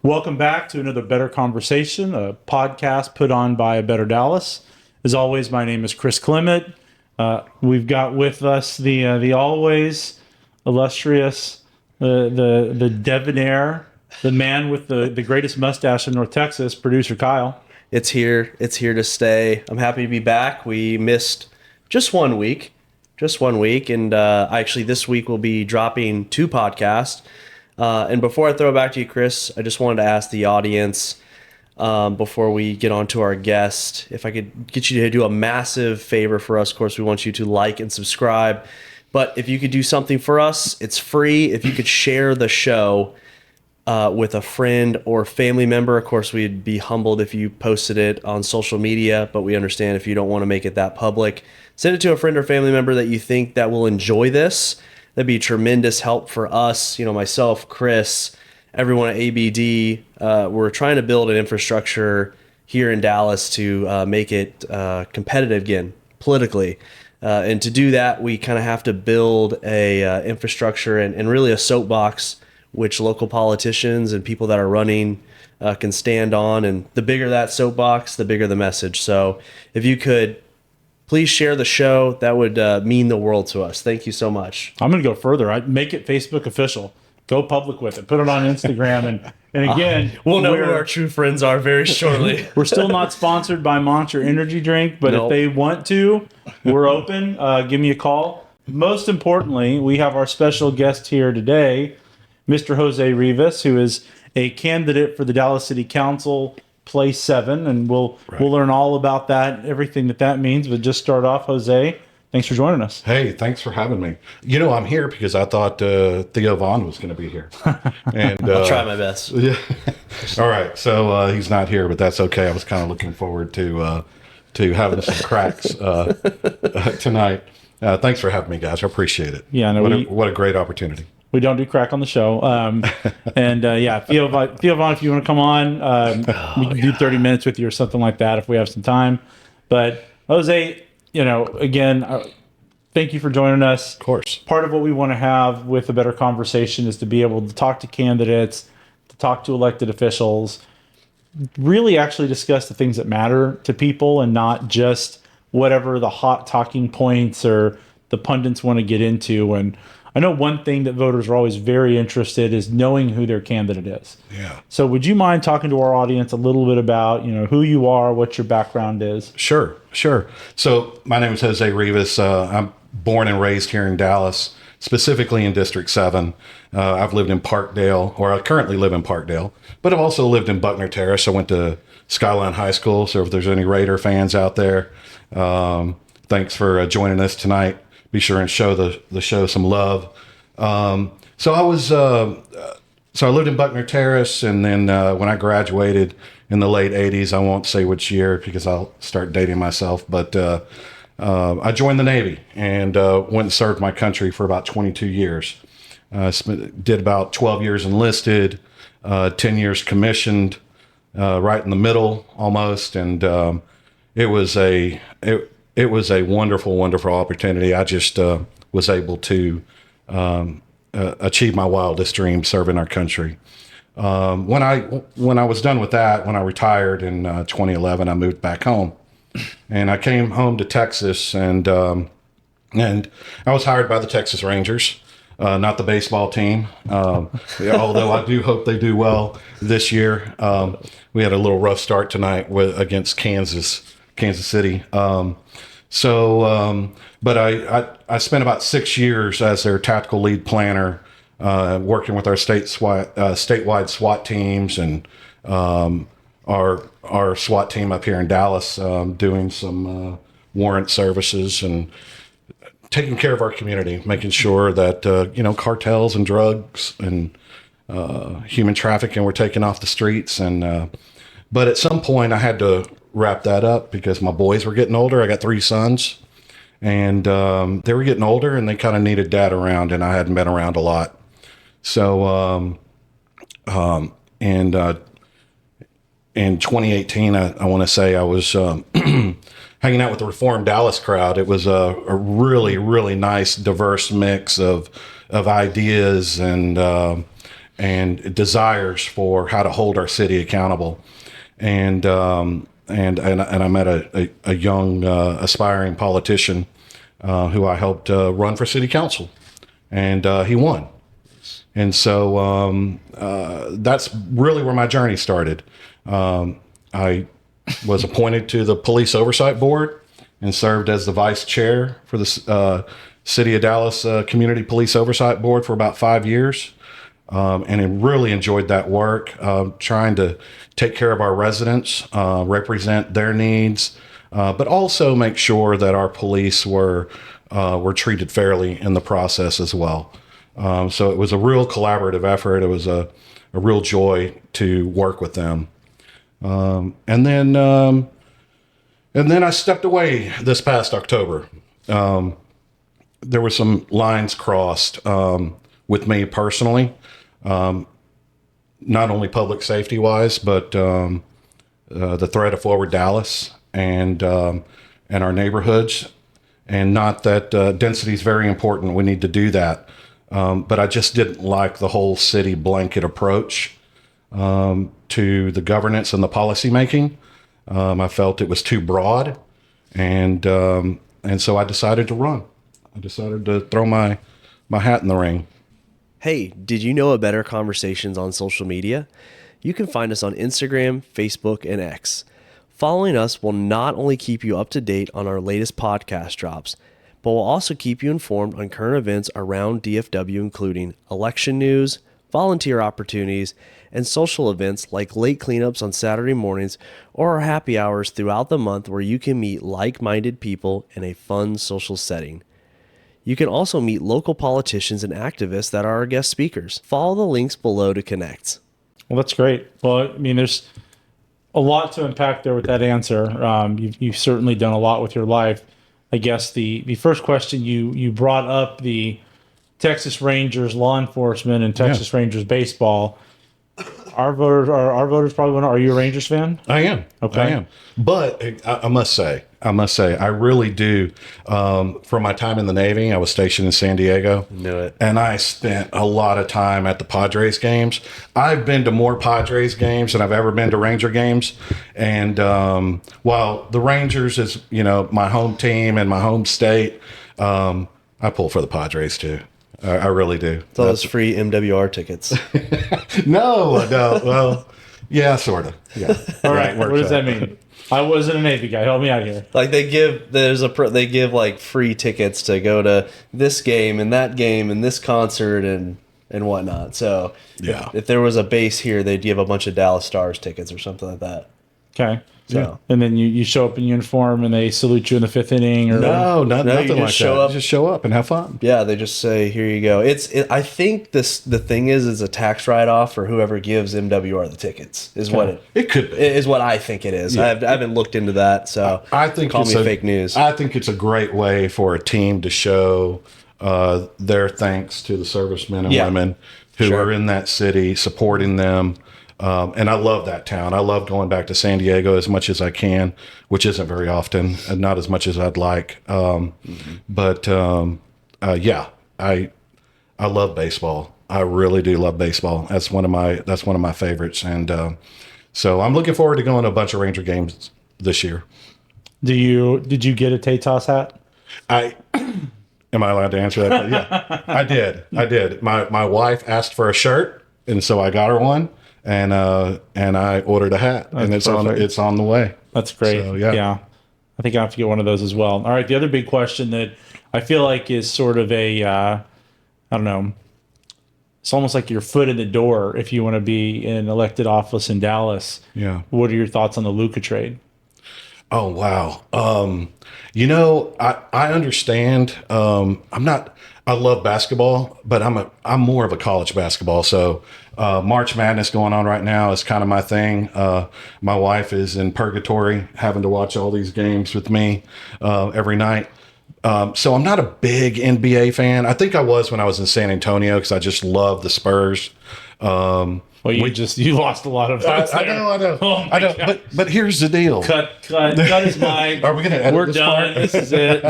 Welcome back to another Better Conversation, a podcast put on by A Better Dallas. As always, my name is Chris Clement. We've got with us the always illustrious, the debonair, the man with the greatest mustache in North Texas, producer Kyle. It's here. It's here to stay. I'm happy to be back. We missed just 1 week, and actually this week we'll be dropping 2 podcasts. And before I throw it back to you, Chris, I just wanted to ask the audience, before we get on to our guest, if I could get you to do a massive favor for us. Of course, we want you to like and subscribe. But if you could do something for us, it's free. If you could share the show with a friend or family member. Of course, we'd be humbled if you posted it on social media, but we understand if you don't want to make it that public. Send it to a friend or family member that you think that will enjoy this. That'd be tremendous help for us, myself, Chris, everyone at ABD. We're trying to build an infrastructure here in Dallas to make it competitive again, politically. And to do that, we kind of have to build a infrastructure and really a soapbox which local politicians and people that are running can stand on. And the bigger that soapbox, the bigger the message. So if you could please share the show. That would mean the world to us. Thank you so much. I'm going to go further. I'd make it Facebook official. Go public with it. Put it on Instagram. And again, we'll know who our true friends are very shortly. We're still not sponsored by Monster Energy Drink, but If they want to, we're open. Give me a call. Most importantly, we have our special guest here today, Mr. Jose Rivas, who is a candidate for the Dallas City Council, Place 7, and we'll learn all about that, everything that means. But just start off, Jose, thanks for joining us. Hey, thanks for having me. I'm here because I thought Theo Vaughn was going to be here. And I'll try my best. Yeah. All right. So he's not here, but that's okay. I was kind of looking forward to having some cracks tonight. Thanks for having me, guys. I appreciate it. Yeah, no, what a great opportunity. We don't do crack on the show. Theo Vaughn, if you want to come on, we can do 30 minutes with you or something like that if we have some time. But Jose, again, thank you for joining us. Of course. Part of what we want to have with a better conversation is to be able to talk to candidates, to talk to elected officials, really actually discuss the things that matter to people and not just whatever the hot talking points or the pundits want to get into. And I know one thing that voters are always very interested is knowing who their candidate is. Yeah. So would you mind talking to our audience a little bit about, who you are, what your background is? Sure. So my name is Jose Rivas. I'm born and raised here in Dallas, specifically in District 7. I've lived in Parkdale, or I currently live in Parkdale, but I've also lived in Buckner Terrace. I went to Skyline High School, so if there's any Raider fans out there, thanks for joining us tonight. Be sure and show the show some love. So I lived in Buckner Terrace, and then when I graduated in the late 80s, I won't say which year because I'll start dating myself, but I joined the Navy and went and served my country for about 22 years. Did about 12 years enlisted, 10 years commissioned, right in the middle almost, and it was a wonderful, wonderful opportunity. I just was able to achieve my wildest dream, serving our country. When I was done with that, when I retired in 2011, I moved back home, and I came home to Texas, and I was hired by the Texas Rangers, not the baseball team. Although I do hope they do well this year. We had a little rough start tonight against Kansas City. But I spent about 6 years as their tactical lead planner, working with our statewide SWAT teams and our SWAT team up here in Dallas, doing some warrant services and taking care of our community, making sure that cartels and drugs and human trafficking were taken off the streets. But at some point, I had to wrap that up because my boys were getting older. I got 3 sons, and they were getting older, and they kind of needed dad around, and I hadn't been around a lot. So in 2018, I want to say I was hanging out with the Reform Dallas crowd. It was a really, really nice, diverse mix of ideas and and desires for how to hold our city accountable. And I met a young aspiring politician who I helped run for city council, and he won. And so that's really where my journey started. I was appointed to the Police Oversight Board and served as the vice chair for the City of Dallas Community Police Oversight Board for about 5 years. And I really enjoyed that work, trying to take care of our residents, represent their needs, but also make sure that our police were treated fairly in the process as well. So it was a real collaborative effort. It was a real joy to work with them. And then I stepped away this past October. There were some lines crossed with me personally, not only public safety wise, but the threat of Forward Dallas and our neighborhoods. And not that density is very important. We need to do that. But I just didn't like the whole city blanket approach to the governance and the policy making. I felt it was too broad, and so I decided to run. I decided to throw my hat in the ring. Hey, did you know of Better Conversations on social media? You can find us on Instagram, Facebook, and X. Following us will not only keep you up to date on our latest podcast drops, but will also keep you informed on current events around DFW, including election news, volunteer opportunities, and social events like late cleanups on Saturday mornings or our happy hours throughout the month where you can meet like-minded people in a fun social setting. You can also meet local politicians and activists that are our guest speakers. Follow the links below to connect. Well, that's great. Well, I mean, there's a lot to unpack there with that answer. You've certainly done a lot with your life. I guess the first question you brought up the Texas Rangers law enforcement and Texas Rangers baseball. Our voters probably want to. Are you a Rangers fan? I am. Okay. I am. But I must say, I really do. For my time in the Navy, I was stationed in San Diego. Knew it. And I spent a lot of time at the Padres games. I've been to more Padres games than I've ever been to Ranger games. And while the Rangers is, my home team and my home state, I pull for the Padres too. I really do. It's all those free MWR tickets. No. Well, yeah, sort of. Yeah. All right. What does that mean? I wasn't a Navy guy. Help me out here. Like they give like free tickets to go to this game and that game and this concert and whatnot. So yeah, if there was a base here, they'd give a bunch of Dallas Stars tickets or something like that. Okay. So and then you show up in uniform and they salute you in the fifth inning, or nothing like show that. up. You just show up and have fun. Yeah, they just say, "Here you go." I think the thing is a tax write off for whoever gives MWR the tickets is what it could be. Is what I think it is. Yeah. I haven't looked into that, so I think call it's me fake news. I think it's a great way for a team to show their thanks to the servicemen and women who are in that city, supporting them. And I love that town. I love going back to San Diego as much as I can, which isn't very often, and not as much as I'd like. But I love baseball. I really do love baseball. That's one of my favorites. And so I'm looking forward to going to a bunch of Ranger games this year. Did you get a Tatos hat? Am I allowed to answer that? Yeah, I did. My wife asked for a shirt, and so I got her one. And I ordered a hat, and it's on the way. That's great. So, yeah. I think I have to get one of those as well. All right. The other big question that I feel like is sort of a, I don't know, it's almost like your foot in the door if you want to be in elected office in Dallas. Yeah. What are your thoughts on the Luka trade? Oh, wow. I understand. I love basketball, but I'm more of a college basketball. So March Madness going on right now is kind of my thing. My wife is in purgatory, having to watch all these games with me every night. So I'm not a big NBA fan. I think I was when I was in San Antonio because I just love the Spurs. Well, you lost a lot of votes I there. know. Oh my I know. God. But here's the deal. Cut his mic. Are we going to edit We're this done. part? This is it.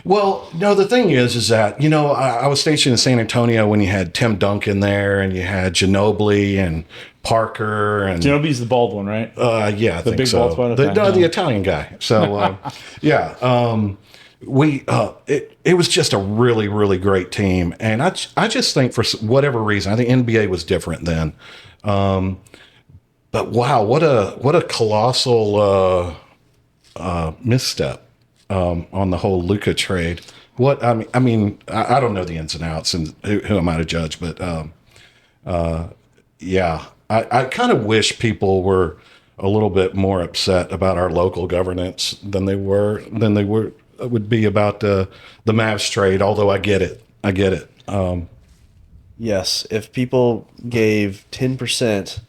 Well, no, the thing is that, I was stationed in San Antonio when you had Tim Duncan there and you had Ginobili and Parker and Genobi's the bald one, right? yeah, I think big so. bald spot? Okay, The yeah. Italian guy. So yeah, it was just a really, really great team. And I just think for whatever reason, I think NBA was different then. But wow, what a colossal misstep on the whole Luka trade. I mean, I don't know the ins and outs and who am I to judge, but yeah, I kind of wish people were a little bit more upset about our local governance than they would be about the Mavs trade. Although I get it. Yes, if people gave 10%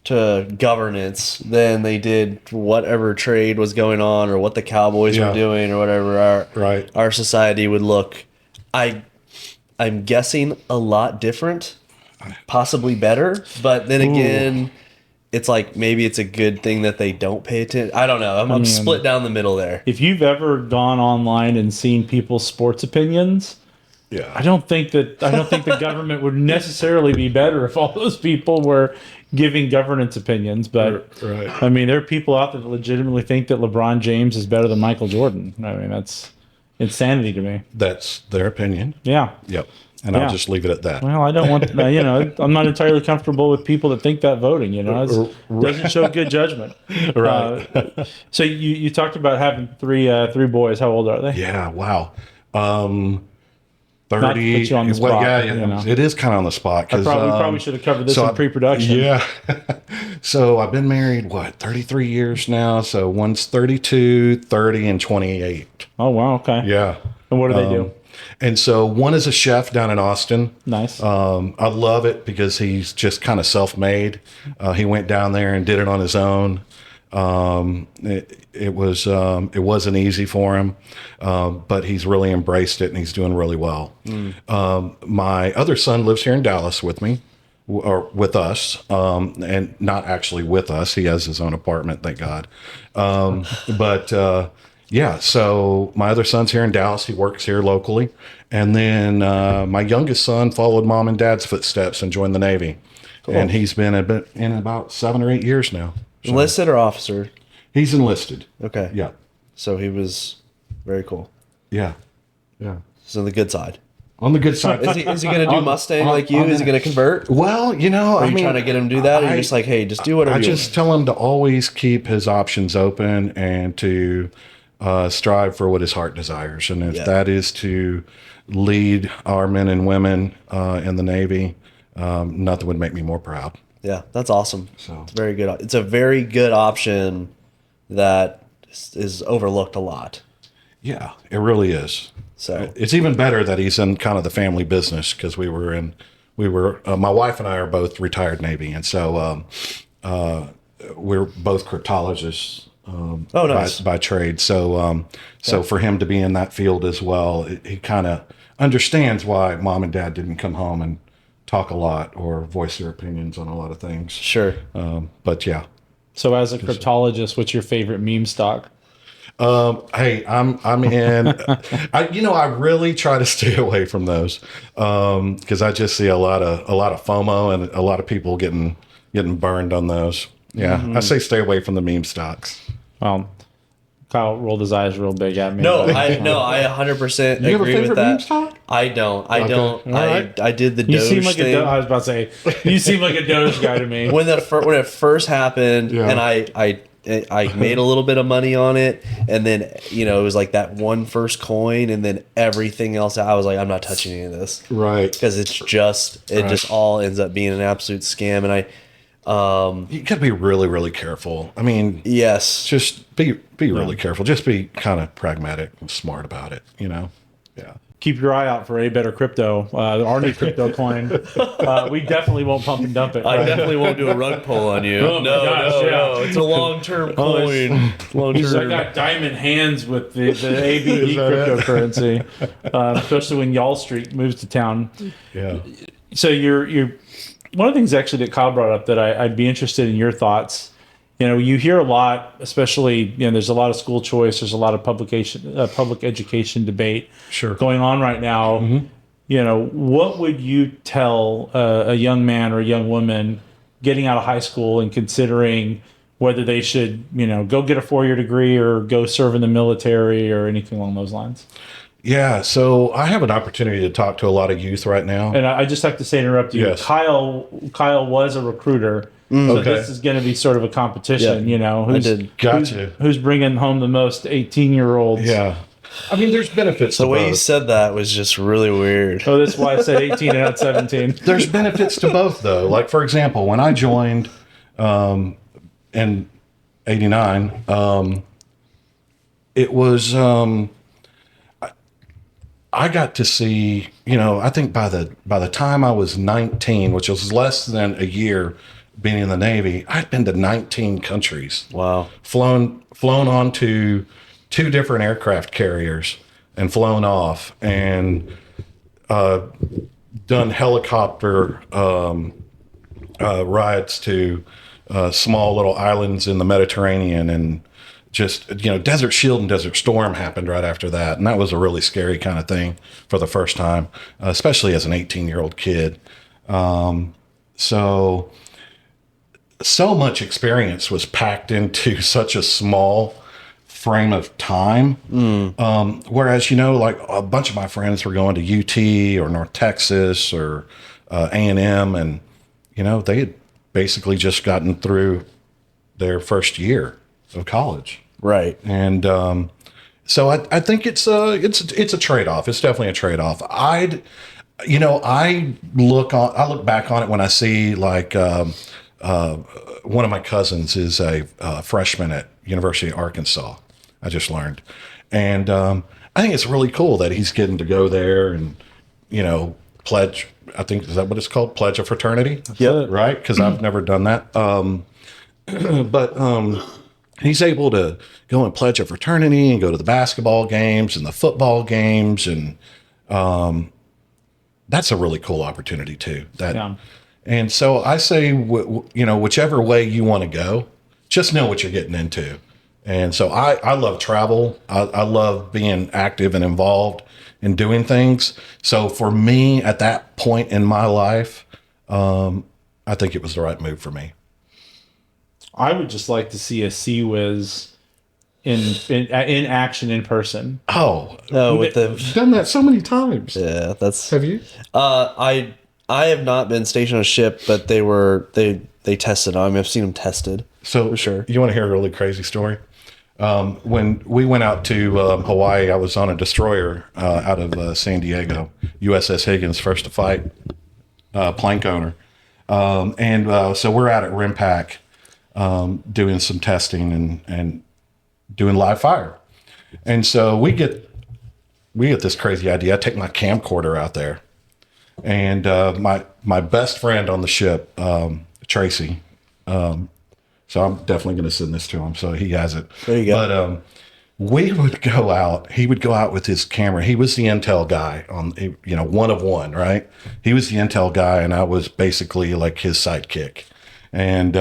to governance than they did whatever trade was going on or what the Cowboys Yeah. were doing or whatever, Right. our society would look, I'm guessing, a lot different, possibly better. But then again, it's like maybe it's a good thing that they don't pay attention. I don't know. I'm split down the middle there. If you've ever gone online and seen people's sports opinions, Yeah. I don't think the government would necessarily be better if all those people were giving governance opinions. But Right. I mean, there are people out there that legitimately think that LeBron James is better than Michael Jordan. I mean, that's insanity to me. That's their opinion. Yeah. Yep. And Yeah. I'll just leave it at that. Well, I don't want, I'm not entirely comfortable with people that think that voting, It doesn't show good judgment. Right. So you talked about having three boys. How old are they? Yeah. Wow. 30. Not to put you on the spot, yeah. It is kind of on the spot. We probably should have covered this in pre-production. Yeah. So I've been married, 33 years now. So one's 32, 30, and 28. Oh, wow. Okay. Yeah. And what do they do? And so one is a chef down in Austin. Nice. I love it because he's just kind of self-made. He went down there and did it on his own. It wasn't easy for him, but he's really embraced it and he's doing really well. My other son lives here in Dallas with me, or with us, and not actually with us. He has his own apartment, thank God. Yeah, so my other son's here in Dallas. He works here locally. And then my youngest son followed mom and dad's footsteps and joined the Navy. Cool. And he's been in about 7 or 8 years now. So Enlisted or officer? he's enlisted. Okay. Yeah. So he was very cool. Yeah. Yeah. So the good side. On the good side. Is he going to do Mustang like you? Is he going to convert? Well, Are you trying to get him to do that? Or are you just like, hey, just do whatever I you just tell him to always keep his options open and to strive for what his heart desires. And if that is to lead our men and women in the Navy, nothing would make me more proud. Yeah, that's awesome. So It's very good. It's a very good option that is overlooked a lot. yeah, it really is. So It's even better that he's in kind of the family business because my wife and I are both retired Navy. And so we're both cryptologists nice. by trade. So for him to be in that field as well, he kind of understands why mom and dad didn't come home and talk a lot or voice their opinions on a lot of things. sure. But yeah. So as a cryptologist, what's your favorite meme stock? Hey, I'm in. I really try to stay away from those because I just see a lot of FOMO and a lot of people getting burned on those. Yeah, I say stay away from the meme stocks. Kyle rolled his eyes real big at me. No, I 100% agree You have a favorite with that. meme stock? I don't. All right. I did the You Doge seem like thing. I was about to say, you seem like a Doge guy to me. when it first happened, Yeah. and I made a little bit of money on it, and then it was like that one first coin, and then everything else. I was like, I'm not touching any of this Right. because it just all ends up being an absolute scam. And You got to be really, really careful. I mean, yes, just be really careful. Just be kind of pragmatic and smart about it. Yeah. Keep your eye out for a better crypto, our new crypto coin. We definitely won't pump and dump it. I definitely won't do a rug pull on you. Oh my gosh, yeah. It's a long-term coin. I got diamond hands with the ABD cryptocurrency, especially when Y'all Street moves to town. Yeah. So you're one of the things actually that Kyle brought up that I'd be interested in your thoughts. You hear a lot, especially, there's a lot of school choice. There's a lot of public education debate going on right now. What would you tell a young man or a young woman getting out of high school and considering whether they should, go get a 4-year degree or go serve in the military or anything along those lines? Yeah, so I have an opportunity to talk to a lot of youth right now. And I just have to say, interrupt you. Yes. Kyle was a recruiter, so this is going to be sort of a competition. Who's bringing home the most 18-year-olds? Yeah, I mean, there's benefits. The way you said that was just really weird. Oh, that's why I said 18 and not 17. There's benefits to both, though. Like, for example, when I joined in '89, it was. I got to see, I think by the time I was 19, which was less than a year being in the Navy, I'd been to 19 countries. Wow. Flown on to 2 different aircraft carriers and flown off, and done helicopter rides to small little islands in the Mediterranean, and just, Desert Shield and Desert Storm happened right after that. And that was a really scary kind of thing for the first time, especially as an 18-year-old kid. So much experience was packed into such a small frame of time. Whereas, like a bunch of my friends were going to UT or North Texas or A&M, and, they had basically just gotten through their first year of college. Right. And so I think it's a trade-off. It's definitely a trade-off. I look back on it when I see, like, one of my cousins is a freshman at University of Arkansas. I just learned. And I think it's really cool that he's getting to go there and, pledge. I think, is that what it's called? Pledge of fraternity? Yeah. Right? Because I've never done that. But he's able to go and pledge a fraternity and go to the basketball games and the football games. And that's a really cool opportunity too. And so I say, whichever way you want to go, just know what you're getting into. And so I love travel. I love being active and involved in doing things. So for me, at that point in my life, I think it was the right move for me. I would just like to see a Sea Whiz in action in person. We've done that so many times. Yeah, Have you? I have not been stationed on a ship, but they tested on me. I've seen them tested. So for sure. You want to hear a really crazy story? When we went out to Hawaii, I was on a destroyer out of San Diego, USS Higgins, first to fight, plank owner. So we're out at RIMPAC doing some testing and doing live fire. And so we get this crazy idea. I take my camcorder out there, and my best friend on the ship, Tracy, so I'm definitely going to send this to him so he has it. There you go. But we would go out. He would go out with his camera. He was the intel guy on, one of one, right? He was the intel guy, and I was basically like his sidekick. And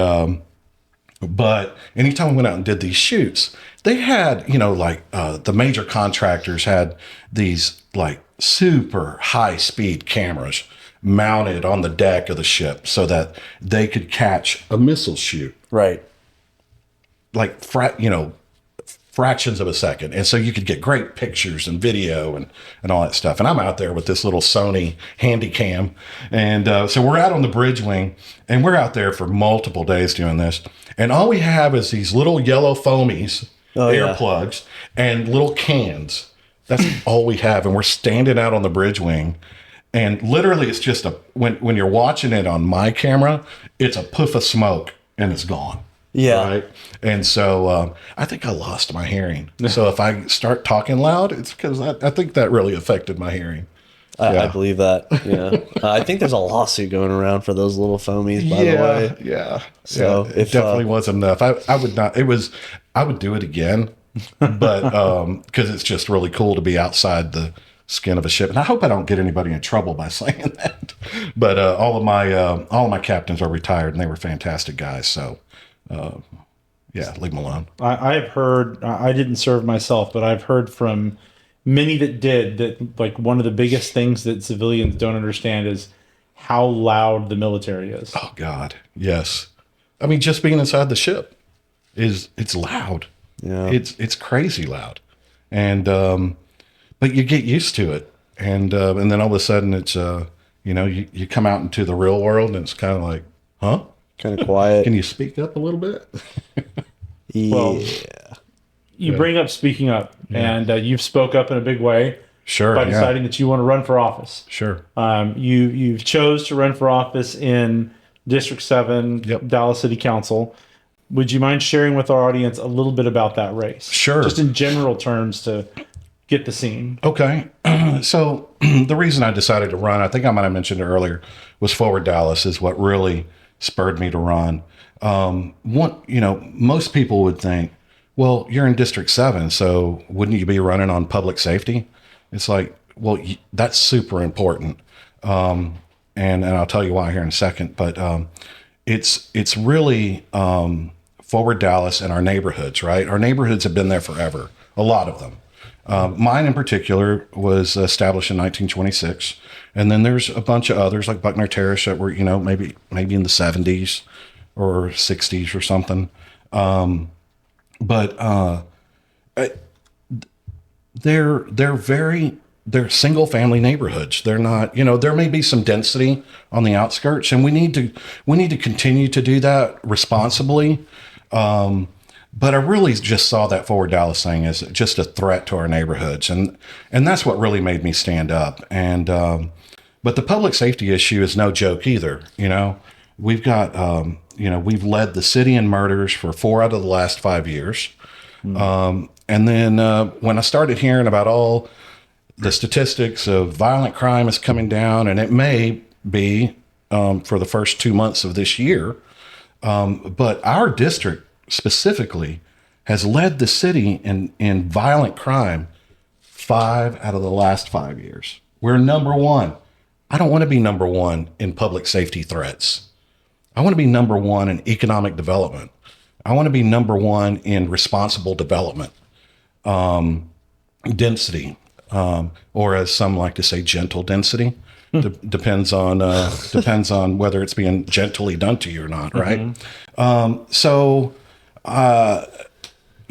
but anytime we went out and did these shoots, they had, the major contractors had these like super high speed cameras mounted on the deck of the ship so that they could catch a missile shoot. Right. Like, fractions of a second. And so you could get great pictures and video and all that stuff. And I'm out there with this little Sony Handycam. And so we're out on the bridge wing, and we're out there for multiple days doing this. And all we have is these little yellow foamies, earplugs, and little cans. That's all we have. And we're standing out on the bridge wing. And literally it's just when you're watching it on my camera, it's a puff of smoke and it's gone. Yeah. Right. And so I think I lost my hearing. So if I start talking loud, it's because I think that really affected my hearing. I believe that. Yeah. I think there's a lawsuit going around for those little foamies, by the way. Yeah. So it definitely wasn't enough. I would not. I would do it again, but because it's just really cool to be outside the skin of a ship. And I hope I don't get anybody in trouble by saying that. But all of my captains are retired, and they were fantastic guys. So, yeah, leave them alone. I've heard, I didn't serve myself, but I've heard from many that did that, like, one of the biggest things that civilians don't understand is how loud the military is. Oh God, yes. I mean, just being inside the ship it's loud. Yeah, it's crazy loud, and but you get used to it, and then all of a sudden it's you come out into the real world, and it's kind of like, huh? kind of quiet. Can you speak up a little bit? Yeah. Well, you bring up speaking up, and you've spoke up in a big way. Sure. By deciding that you want to run for office. Sure. You've chose to run for office in District 7, Yep. Dallas City Council. Would you mind sharing with our audience a little bit about that race? Sure. Just in general terms to get the scene. Okay. So the reason I decided to run, I think I might have mentioned it earlier, was Forward Dallas is what really spurred me to run. Most people would think, well, you're in District 7, so wouldn't you be running on public safety? It's like, well, that's super important. And I'll tell you why here in a second, but it's really Forward Dallas and our neighborhoods, right? Our neighborhoods have been there forever, a lot of them. Mine in particular was established in 1926, and then there's a bunch of others like Buckner Terrace that were, maybe in the 70s or 60s or something. They're single family neighborhoods. They're not, there may be some density on the outskirts, and we need to continue to do that responsibly. But I really just saw that Forward Dallas thing as just a threat to our neighborhoods, and that's what really made me stand up. And but the public safety issue is no joke either. We've got we've led the city in murders for 4 out of the last 5 years. And then when I started hearing about all the statistics of violent crime is coming down, and it may be for the first 2 months of this year, but our district specifically has led the city in violent crime 5 out of the last 5 years. We're number one. I don't want to be number one in public safety threats. I want to be number one in economic development. I want to be number one in responsible development, density, or as some like to say, gentle density. Depends on whether it's being gently done to you or not, right? I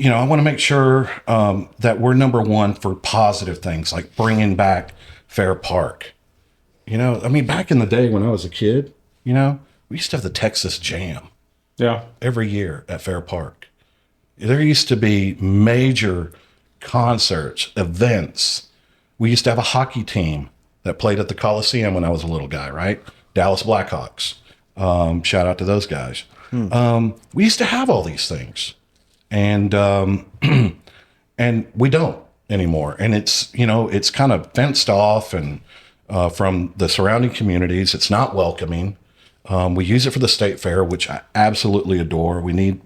want to make sure that we're number one for positive things like bringing back Fair Park. Back in the day when I was a kid, we used to have the Texas Jam. Yeah. Every year at Fair Park. There used to be major concerts, events. We used to have a hockey team that played at the Coliseum when I was a little guy, right? Dallas Blackhawks. Shout out to those guys. We used to have all these things, and and we don't anymore. And it's kind of fenced off, and from the surrounding communities, it's not welcoming. We use it for the state fair, which I absolutely adore. We need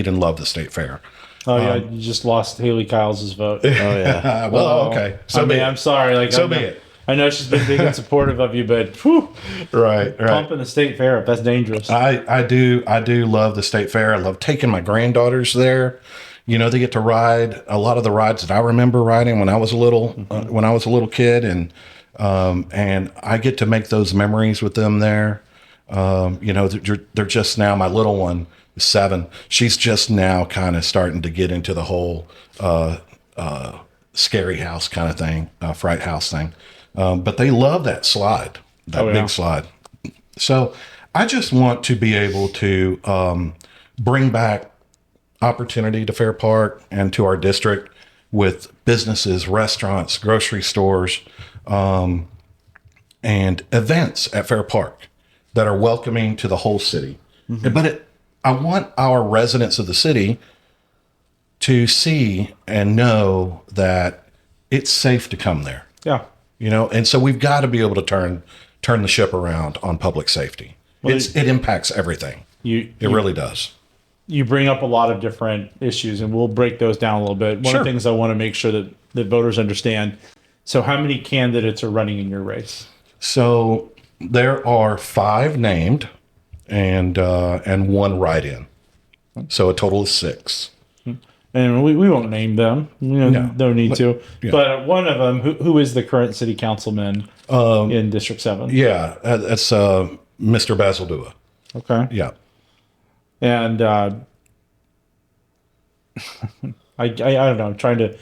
and love the state fair. Oh yeah, you just lost Haley Kyles' vote. Oh yeah. Well, okay. I'm sorry. Be it. I know she's been big and supportive of you, but whew, Right. pumping the state fair up, that's dangerous. I do love the state fair. I love taking my granddaughters there. They get to ride a lot of the rides that I remember riding when I was a little kid, and I get to make those memories with them there. They're just now, my little one is 7. She's just now kind of starting to get into the whole scary house kind of thing, fright house thing. But they love that slide, big slide. So I just want to be able to bring back opportunity to Fair Park and to our district with businesses, restaurants, grocery stores, and events at Fair Park that are welcoming to the whole city. But I want our residents of the city to see and know that it's safe to come there. Yeah. And so we've got to be able to turn the ship around on public safety. Well, it impacts everything. It really does. You bring up a lot of different issues, and we'll break those down a little bit. One of the things I want to make sure that voters understand, So how many candidates are running in your race? So there are 5 named and 1 write-in. So a total of 6. And we won't name them. No need to. Yeah. But one of them, who is the current city councilman in District 7? Yeah, that's Mr. Basildua. Okay. Yeah. And I don't know. I'm trying to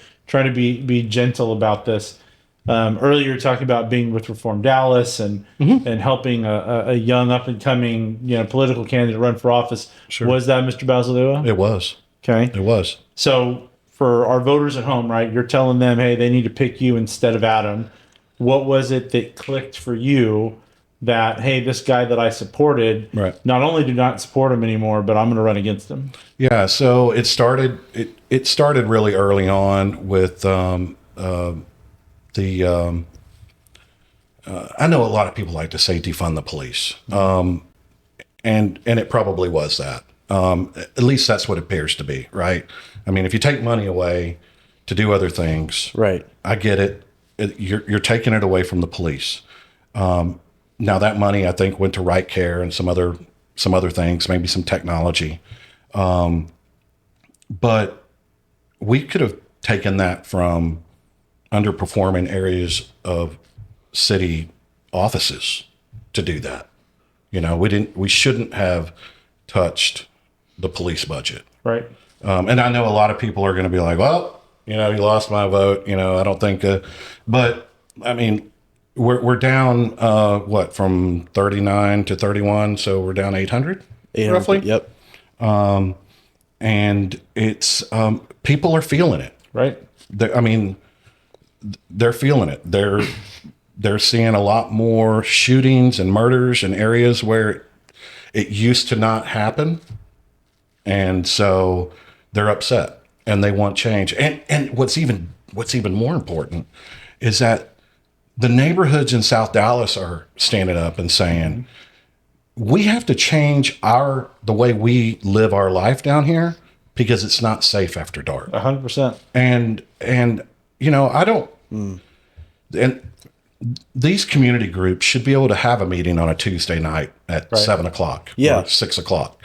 be gentle about this. Earlier, you were talking about being with Reform Dallas and helping a young up and coming political candidate run for office. Sure. Was that Mr. Basildua? It was. Okay. It was. So for our voters at home, right, you're telling them, hey, they need to pick you instead of Adam. What was it that clicked for you that, hey, this guy that I supported, Right. not only do not support him anymore, but I'm going to run against him? Yeah, so it started really early on with I know a lot of people like to say defund the police. And it probably was that. At least that's what it appears to be, right? I mean, if you take money away to do other things, Right. I get it. You're taking it away from the police. Now that money, I think, went to right care and some other things, maybe some technology. But we could have taken that from underperforming areas of city offices to do that. We shouldn't have touched the police budget. Right. And I know a lot of people are going to be like, well, you lost my vote. I don't think, but I mean, we're down, from 39 to 31. So we're down 800 roughly. Yep. And it's, people are feeling it. Right. They're feeling it. They're seeing a lot more shootings and murders in areas where it used to not happen. And so they're upset and they want change. And what's even more important is that the neighborhoods in South Dallas are standing up and saying, we have to change the way we live our life down here because it's not safe after dark. 100%. And I don't, and these community groups should be able to have a meeting on a Tuesday night at 7:00 or 6:00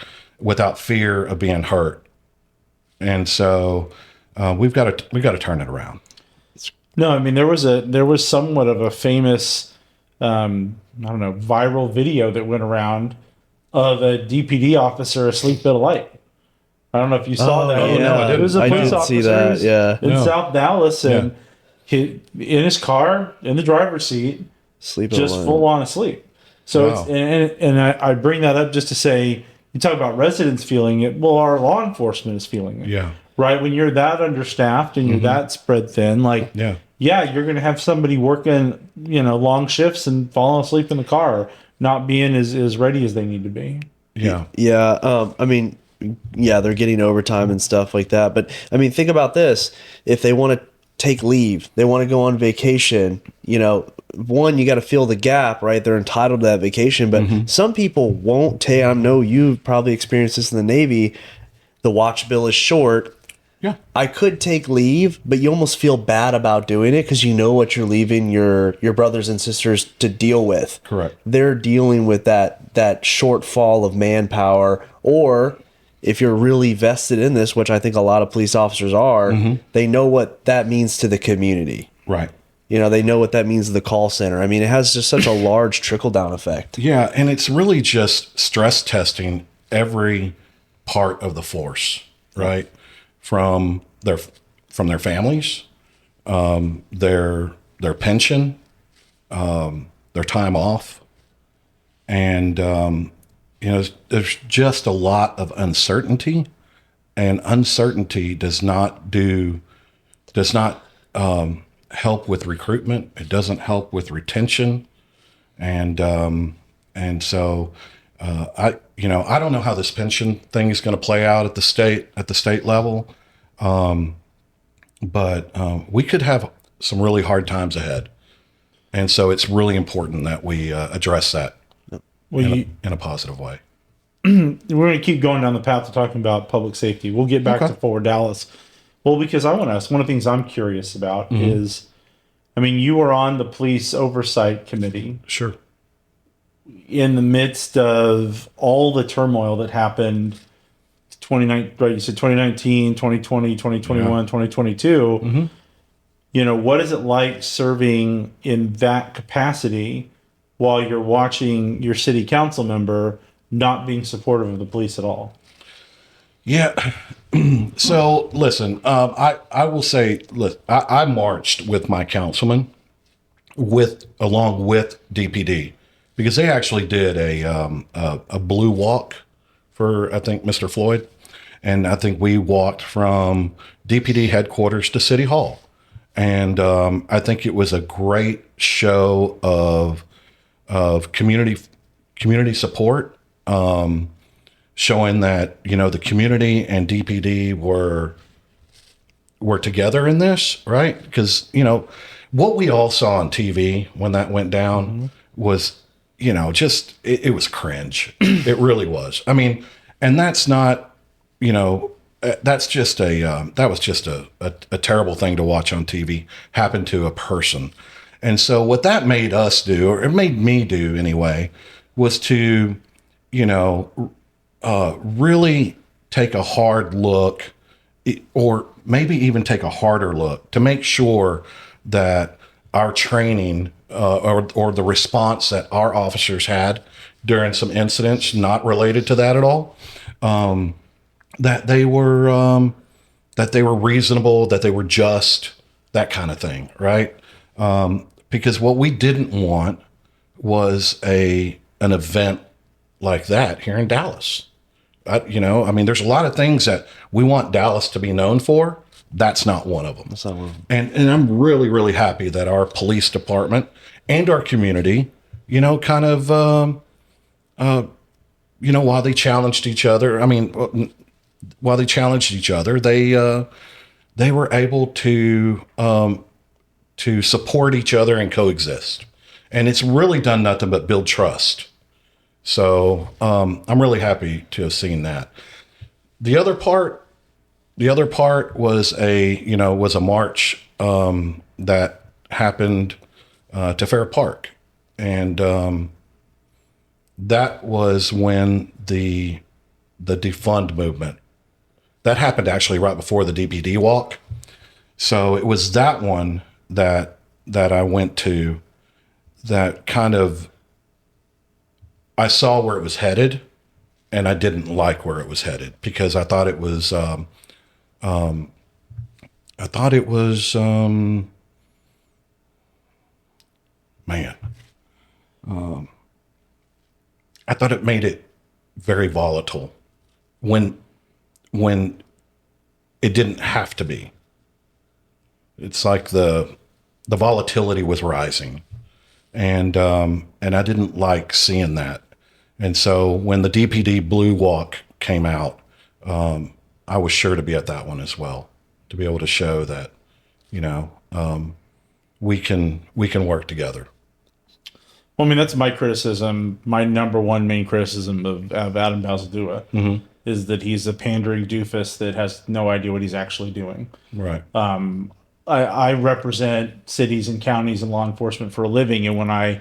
without fear of being hurt. And so we've got to turn it around. No, I mean, there was somewhat of a famous, viral video that went around of a DPD officer asleep at a light. I don't know if you saw that. Yeah. No, I didn't. It was a I police didn't officer see that. Yeah. in South Dallas, and he, in his car, in the driver's seat, Sleep just alone. full on asleep. So Wow. and I bring that up just to say, you talk about residents feeling it. Well, our law enforcement is feeling it. Yeah. Right. When you're that understaffed and you're that spread thin, like, Yeah. you're going to have somebody working, long shifts and falling asleep in the car, not being as ready as they need to be. Yeah. Yeah. They're getting overtime and stuff like that. But I mean, think about this. If they want to take leave, they want to go on vacation, one, you got to fill the gap, right? They're entitled to that vacation, but some people won't take. I know you've probably experienced this in the Navy. The watch bill is short. Yeah. I could take leave, but you almost feel bad about doing it because you know what you're leaving your brothers and sisters to deal with. Correct. They're dealing with that shortfall of manpower, or if you're really vested in this, which I think a lot of police officers are, they know what that means to the community. Right. They know what that means to the call center. I mean, it has just such a large trickle-down effect. Yeah, and it's really just stress testing every part of the force, right? From their families, their pension, their time off, and there's just a lot of uncertainty, and uncertainty does not help with recruitment. It doesn't help with retention, and so I don't know how this pension thing is going to play out at the state level, but we could have some really hard times ahead, and so it's really important that we address that in a positive way. We're going to keep going down the path of talking about public safety. We'll get back to Forward Dallas. Well, because I want to ask, one of the things I'm curious about is, I mean, you were on the police oversight committee Sure. in the midst of all the turmoil that happened 29, right? You said 2019, 2020, 2021, 2022. You know, what is it like serving in that capacity while you're watching your city council member not being supportive of the police at all? Yeah. So listen, I will say, look, I marched with my councilman along with DPD because they actually did a blue walk for, I think, Mr. Floyd. And I think we walked from DPD headquarters to City Hall. And I think it was a great show of community support, showing that, you know, the community and DPD were together in this, right? Because, you know, what we all saw on TV when that went down was, you know, just it was cringe. It really was. I mean, and that's not, you know, that's just that was just a terrible thing to watch on TV happen to a person. And so what that made us do, or it made me do anyway, was to, you know, really take a hard look, or maybe even take a harder look to make sure that our training or the response that our officers had during some incidents not related to that at all, that they were reasonable, that they were just, that kind of thing, right? Because what we didn't want was an event like that here in Dallas. You know, I mean, there's a lot of things that we want Dallas to be known for. That's not one of them. That's not one of them. And I'm really, really happy that our police department and our community, you know, kind of, you know, while they challenged each other, they were able to support each other and coexist. And it's really done nothing but build trust. So I'm really happy to have seen that. The other part was a march that happened to Fair Park, and that was when the defund movement that happened actually right before the DPD walk. So it was that one that I went to that kind of, I saw where it was headed, and I didn't like where it was headed because I thought it was, I thought it made it very volatile when it didn't have to be. It's like the volatility was rising, and I didn't like seeing that. And so when the DPD Blue Walk came out, I was sure to be at that one as well, to be able to show that, you know, we can work together. Well, I mean, that's my criticism. My number one main criticism of Adam Bazaldua is that he's a pandering doofus that has no idea what he's actually doing. Right. I represent cities and counties and law enforcement for a living, and when I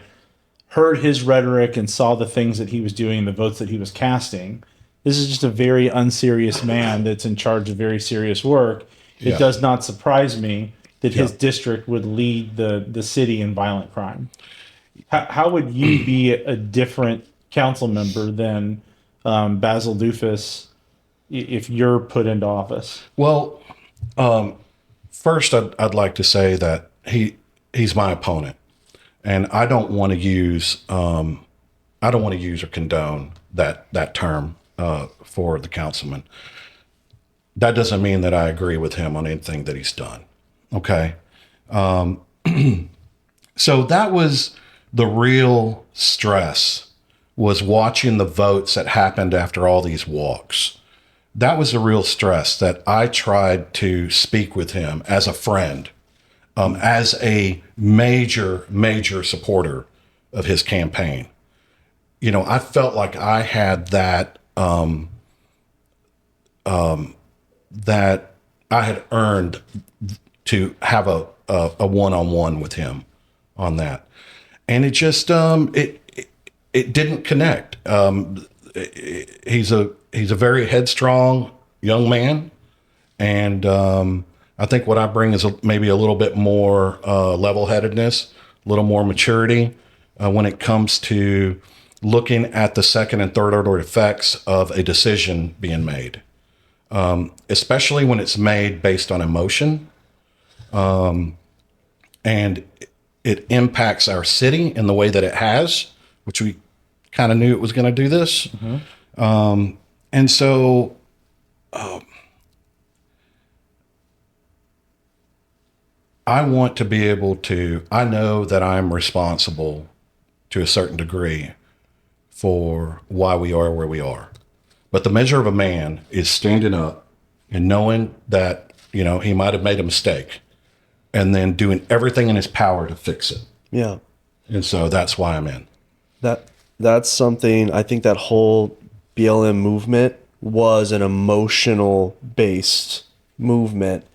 heard his rhetoric and saw the things that he was doing and the votes that he was casting, this is just a very unserious man that's in charge of very serious work. It does not surprise me that his district would lead the city in violent crime. How would you be a different council member than Basil Doofus if you're put into office? Well, first, I'd like to say that he's my opponent, and I don't want to use or condone that term for the councilman. That doesn't mean that I agree with him on anything that he's done. Okay, so that was the real stress, was watching the votes that happened after all these walks. That was the real stress, that I tried to speak with him as a friend, as a major supporter of his campaign. You know, I felt like I had that I had earned to have a one-on-one with him on that, and it just it didn't connect. He's a very headstrong young man, and I think what I bring is maybe a little bit more level-headedness, a little more maturity when it comes to looking at the second and third order effects of a decision being made, especially when it's made based on emotion, and it impacts our city in the way that it has, which we kind of knew it was going to do this. And so I want to be able to, I know that I'm responsible to a certain degree for why we are where we are. But the measure of a man is standing up and knowing that, you know, he might have made a mistake and then doing everything in his power to fix it. Yeah. And so that's why I'm in. That's something, I think that whole BLM movement was an emotional based movement.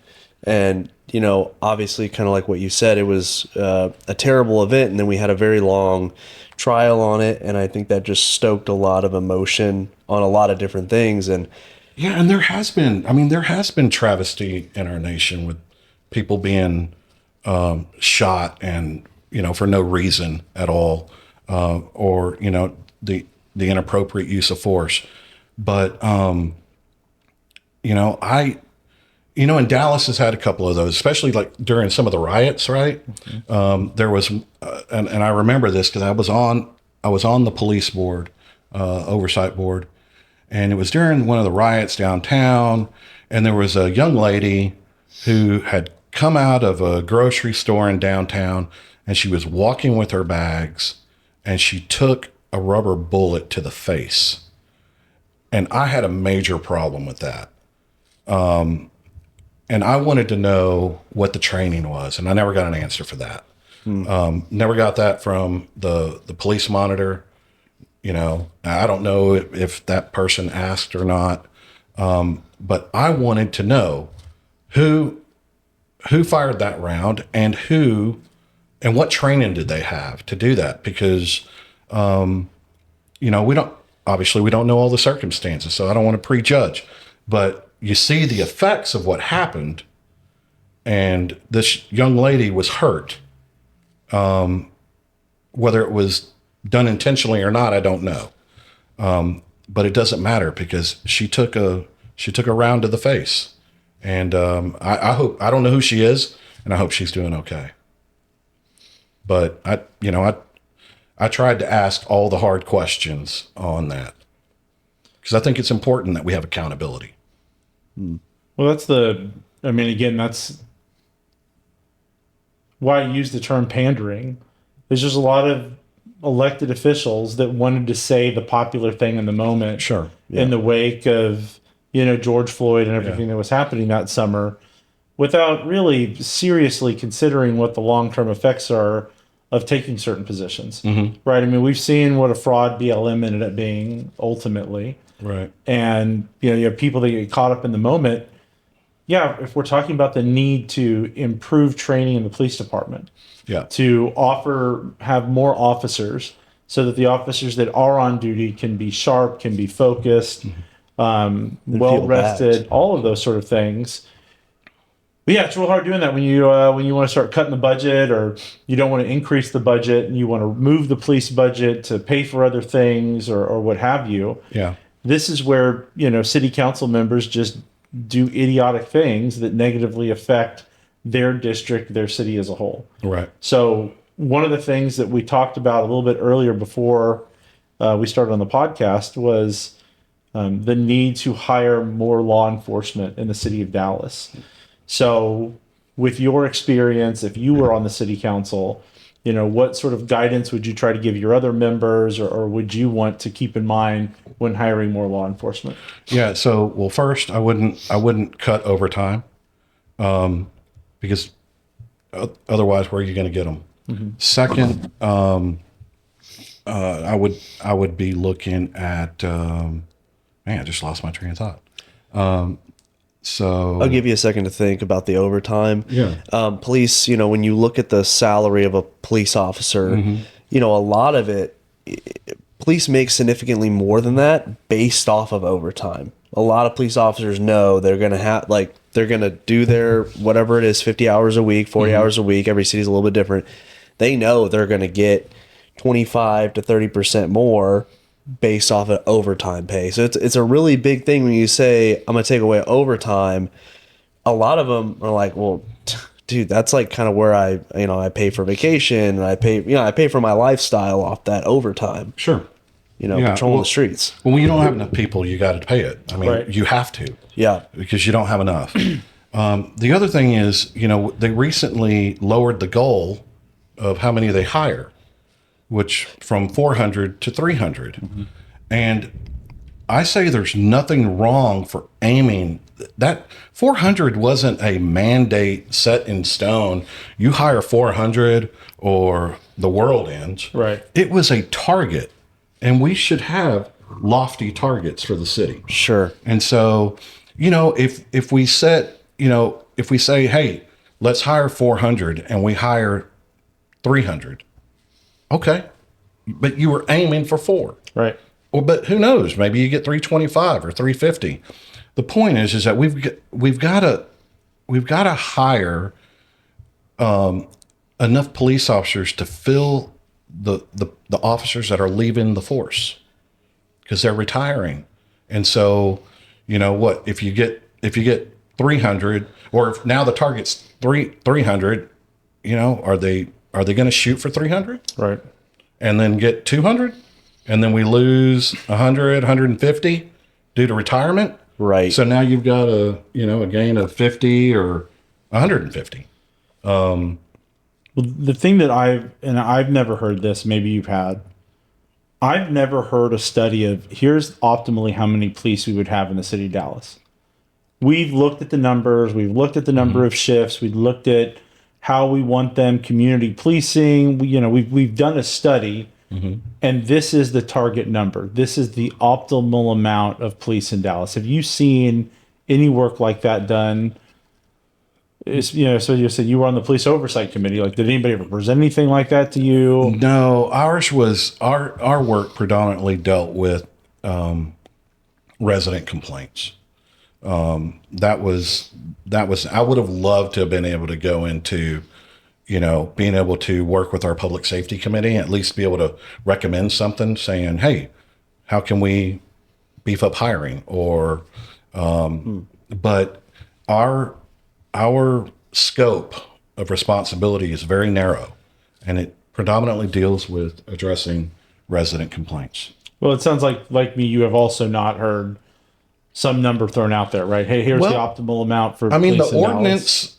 And, you know, obviously kind of like what you said, it was a terrible event. And then we had a very long trial on it. And I think that just stoked a lot of emotion on a lot of different things. And yeah, and there has been travesty in our nation with people being shot and, you know, for no reason at all, or, you know, the inappropriate use of force. But, you know, and Dallas has had a couple of those, especially like during some of the riots, right? Mm-hmm. There was, and I remember this because I was on the police board, oversight board, and it was during one of the riots downtown, and there was a young lady who had come out of a grocery store in downtown, and she was walking with her bags, and she took a rubber bullet to the face. And I had a major problem with that. And I wanted to know what the training was, and I never got an answer for that. Never got that from the police monitor. You know, I don't know if that person asked or not, but I wanted to know who fired that round and what training did they have to do that? Because, you know, we don't know all the circumstances, so I don't want to prejudge, but you see the effects of what happened, and this young lady was hurt. Whether it was done intentionally or not, I don't know. But it doesn't matter because she took a round to the face, and I don't know who she is, and I hope she's doing okay. But I tried to ask all the hard questions on that because I think it's important that we have accountability. Well, that's why I use the term pandering. There's just a lot of elected officials that wanted to say the popular thing in the moment. Sure. Yeah. In the wake of, you know, George Floyd and everything that was happening that summer, without really seriously considering what the long-term effects are of taking certain positions. Mm-hmm. Right? I mean, we've seen what a fraud BLM ended up being ultimately. Right. And, you know, you have people that get caught up in the moment. Yeah, if we're talking about the need to improve training in the police department, to have more officers so that the officers that are on duty can be sharp, can be focused, well-rested, all of those sort of things. But yeah, it's real hard doing that when you want to start cutting the budget, or you don't want to increase the budget and you want to move the police budget to pay for other things or what have you. Yeah. This is where, you know, city council members just do idiotic things that negatively affect their district, their city as a whole. Right. So one of the things that we talked about a little bit earlier before we started on the podcast was the need to hire more law enforcement in the city of Dallas. So with your experience, if you were on the city council, you know, what sort of guidance would you try to give your other members, or would you want to keep in mind when hiring more law enforcement? Yeah. So, well, first, I wouldn't cut overtime, because otherwise, where are you going to get them? Mm-hmm. Second, I would be looking at. Man, I just lost my train of thought. So I'll give you a second to think about the overtime. Yeah. Police, when you look at the salary of a police officer, a lot of it, police make significantly more than that based off of overtime. A lot of police officers know they're going to have, they're going to do their, whatever it is, 50 hours a week, 40 hours a week. Every city's a little bit different. They know they're going to get 25 to 30% more based off of overtime pay. So it's a really big thing when you say, I'm going to take away overtime. A lot of them are like, well, dude, that's like kind of where I pay for vacation, and I pay for my lifestyle off that overtime. Sure. Patrolling the streets. Well, when you don't have enough people, you got to pay it. I mean, Right. you have to. Yeah. Because you don't have enough. The other thing is, they recently lowered the goal of how many they hire, which from 400 to 300. And I say there's nothing wrong for aiming. That 400 wasn't a mandate set in stone. You hire 400 or the world ends. Right. It was a target, and we should have lofty targets for the city. Sure. And so, if we set, if we say, hey, let's hire 400 and we hire 300, okay, but you were aiming for 4. Right. Well, but who knows? Maybe you get 325 or 350. The point is that we've got to hire enough police officers to fill the officers that are leaving the force, because they're retiring. And so, what if you get 300, or if now the target's 300, are they going to shoot for 300? Right. And then get 200, and then we lose 100, 150 due to retirement. Right. So now you've got a gain of 50 or 150. Well, the thing that I've never heard this, maybe you've had, I've never heard a study of here's optimally how many police we would have in the city of Dallas. We've looked at the numbers, we've looked at the number of shifts, we've looked at how we want them community policing. We've done a study, and this is the target number. This is the optimal amount of police in Dallas. Have you seen any work like that done? So you said you were on the police oversight committee. Like, did anybody ever present anything like that to you? No, ours was our work predominantly dealt with resident complaints. That was I would have loved to have been able to go into, being able to work with our public safety committee, at least be able to recommend something saying, hey, how can we beef up hiring? Or, but our scope of responsibility is very narrow, and it predominantly deals with addressing resident complaints. Well, it sounds like me, you have also not heard some number thrown out there, right? Hey, here's the optimal amount for police the in ordinance,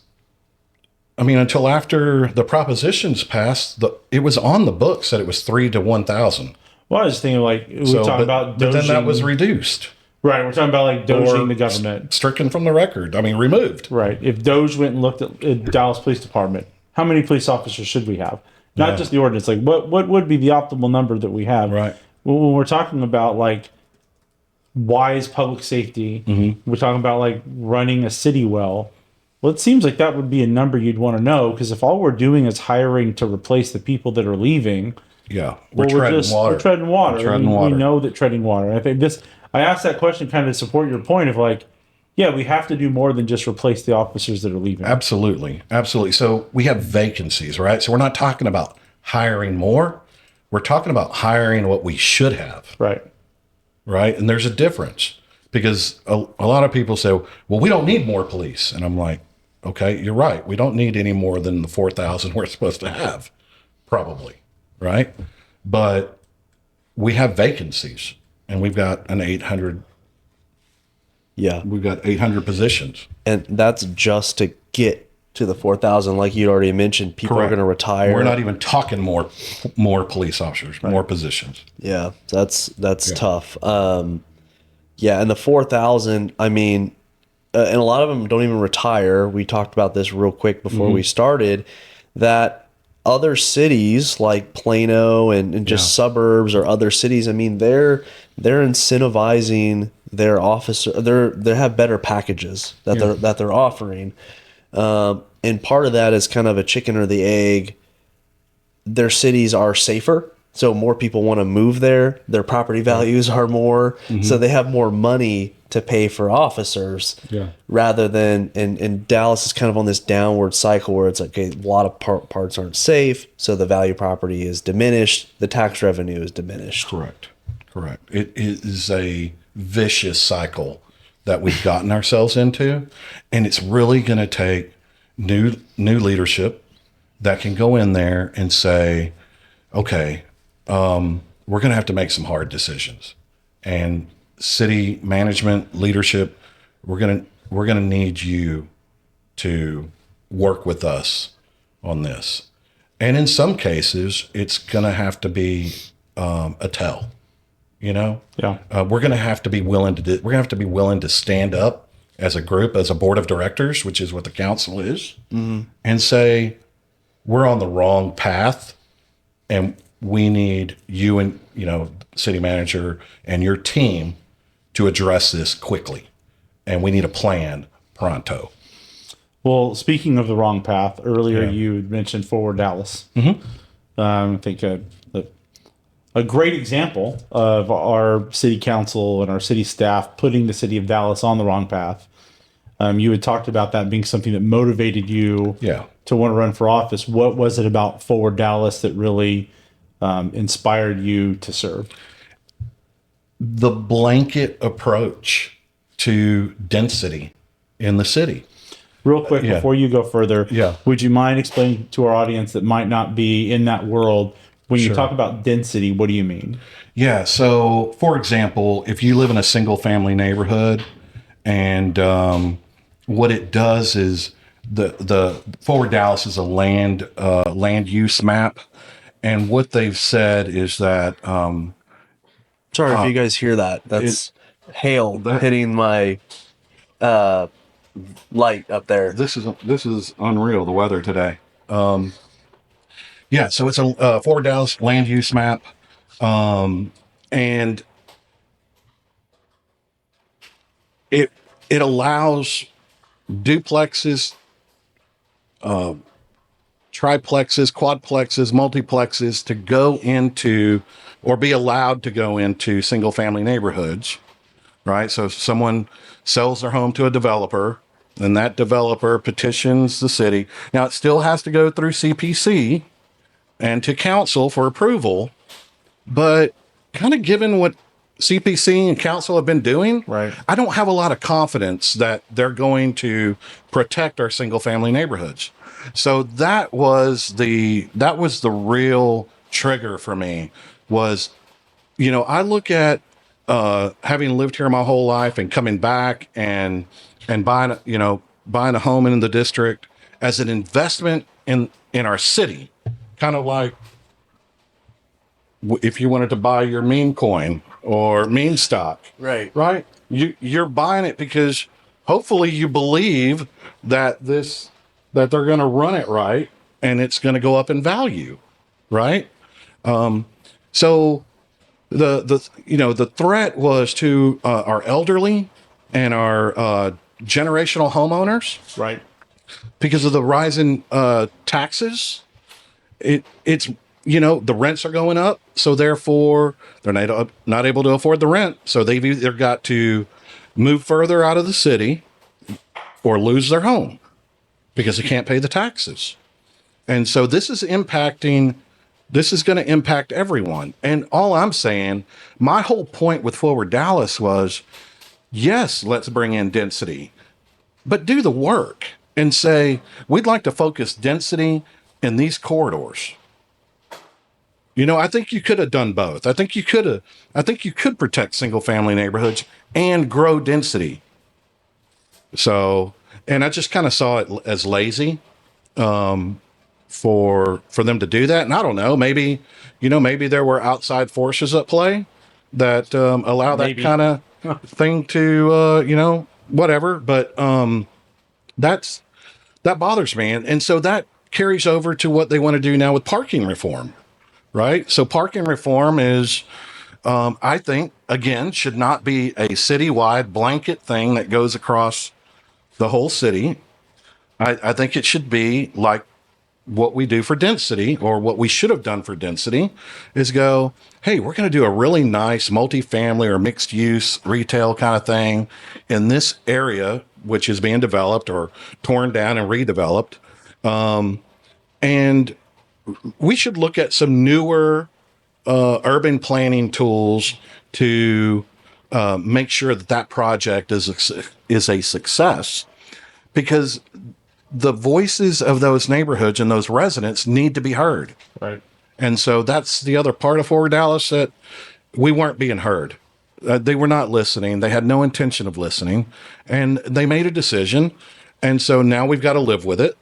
Dallas. Until after the propositions passed, it was on the books that it was 3 to 1,000. Well, I was thinking we're talking about but then that doging- was reduced. Right, we're talking about doging the government. Stricken from the record. Removed. Right. If Doge went and looked at Dallas Police Department, how many police officers should we have? Not just the ordinance. Like, what would be the optimal number that we have? Right. When we're talking about wise public safety, we're talking about running a city well. Well, it seems like that would be a number you'd want to know, because if all we're doing is hiring to replace the people that are leaving, Yeah, we're treading water. We know that treading water. I think I asked that question kind of to support your point of we have to do more than just replace the officers that are leaving. Absolutely. So we have vacancies, right? So we're not talking about hiring more. We're talking about hiring what we should have. Right. Right. And there's a difference, because a lot of people say, well, we don't need more police. And I'm like, okay, you're right. We don't need any more than the 4,000 we're supposed to have, probably. Right. But we have vacancies, and we've got an 800. Yeah. We've got 800 positions. And that's just to get to the 4,000. Like you already mentioned, people are going to retire. We're not even talking more police officers, more positions. Yeah, that's tough. And the 4,000, and a lot of them don't even retire. We talked about this real quick before we started, that other cities like Plano and just suburbs or other cities, they're incentivizing their officer, they have better packages that they're offering, and part of that is kind of a chicken or the egg. Their cities are safer, so more people want to move there. Their property values are more, so they have more money to pay for officers. Rather than, and Dallas is kind of on this downward cycle where it's like, okay, a lot of parts aren't safe, so the value of property is diminished, the tax revenue is diminished. Correct. It is a vicious cycle that we've gotten ourselves into, and it's really going to take new leadership that can go in there and say, okay, we're going to have to make some hard decisions, and city management leadership, we're going to need you to work with us on this. And in some cases, it's going to have to be a tell. We're going to have to be willing to stand up as a group, as a board of directors, which is what the council is, and say, we're on the wrong path, and we need you and, city manager and your team to address this quickly. And we need a plan pronto. Well, speaking of the wrong path, earlier you mentioned Forward Dallas. I think a great example of our city council and our city staff putting the city of Dallas on the wrong path. You had talked about that being something that motivated you to want to run for office. What was it about Forward Dallas that really inspired you to serve? The blanket approach to density in the city. Real quick, before you go further, would you mind explaining to our audience that might not be in that world, when you talk about density, what do you mean? Yeah, so for example, if you live in a single family neighborhood, and what it does is the Forward Dallas is a land use map, and what they've said is that sorry if you guys hear that. That's hail hitting my light up there. This is unreal, the weather today. So it's a Forward Dallas land use map, and it allows duplexes, triplexes, quadplexes, multiplexes to go into, or be allowed to go into, single family neighborhoods, right? So if someone sells their home to a developer, then that developer petitions the city. Now it still has to go through CPC and to council for approval, but kind of given what CPC and council have been doing, I don't have a lot of confidence that they're going to protect our single family neighborhoods. So that was the real trigger for me. Was, I look at having lived here my whole life and coming back and buying a home in the district as an investment in our city, kind of like if you wanted to buy your meme coin or meme stock, right? You're buying it because hopefully you believe that they're going to run it right and it's going to go up in value, right? So the threat was to our elderly and our generational homeowners, right? Because of the rise in taxes. It's the rents are going up, so therefore they're not able to afford the rent. So they've either got to move further out of the city or lose their home because they can't pay the taxes. And so this is going to impact everyone. And all I'm saying, my whole point with Forward Dallas was, yes, let's bring in density, but do the work and say, we'd like to focus density in these corridors. I think you could have done both. I think you could protect single family neighborhoods and grow density. So, and I just kind of saw it as lazy for them to do that. And I don't know, maybe there were outside forces at play that allow that kind of thing to, whatever. But that bothers me. And so that carries over to what they want to do now with parking reform. Right. So parking reform is I think, again, should not be a citywide blanket thing that goes across the whole city. I think it should be like what we do for density, or what we should have done for density, is go, hey, we're going to do a really nice multifamily or mixed use retail kind of thing in this area, which is being developed or torn down and redeveloped. And we should look at some newer urban planning tools to make sure that that project is a success, because the voices of those neighborhoods and those residents need to be heard. Right. And so that's the other part of Forward Dallas, that we weren't being heard. They were not listening. They had no intention of listening, and they made a decision. And so now we've got to live with it.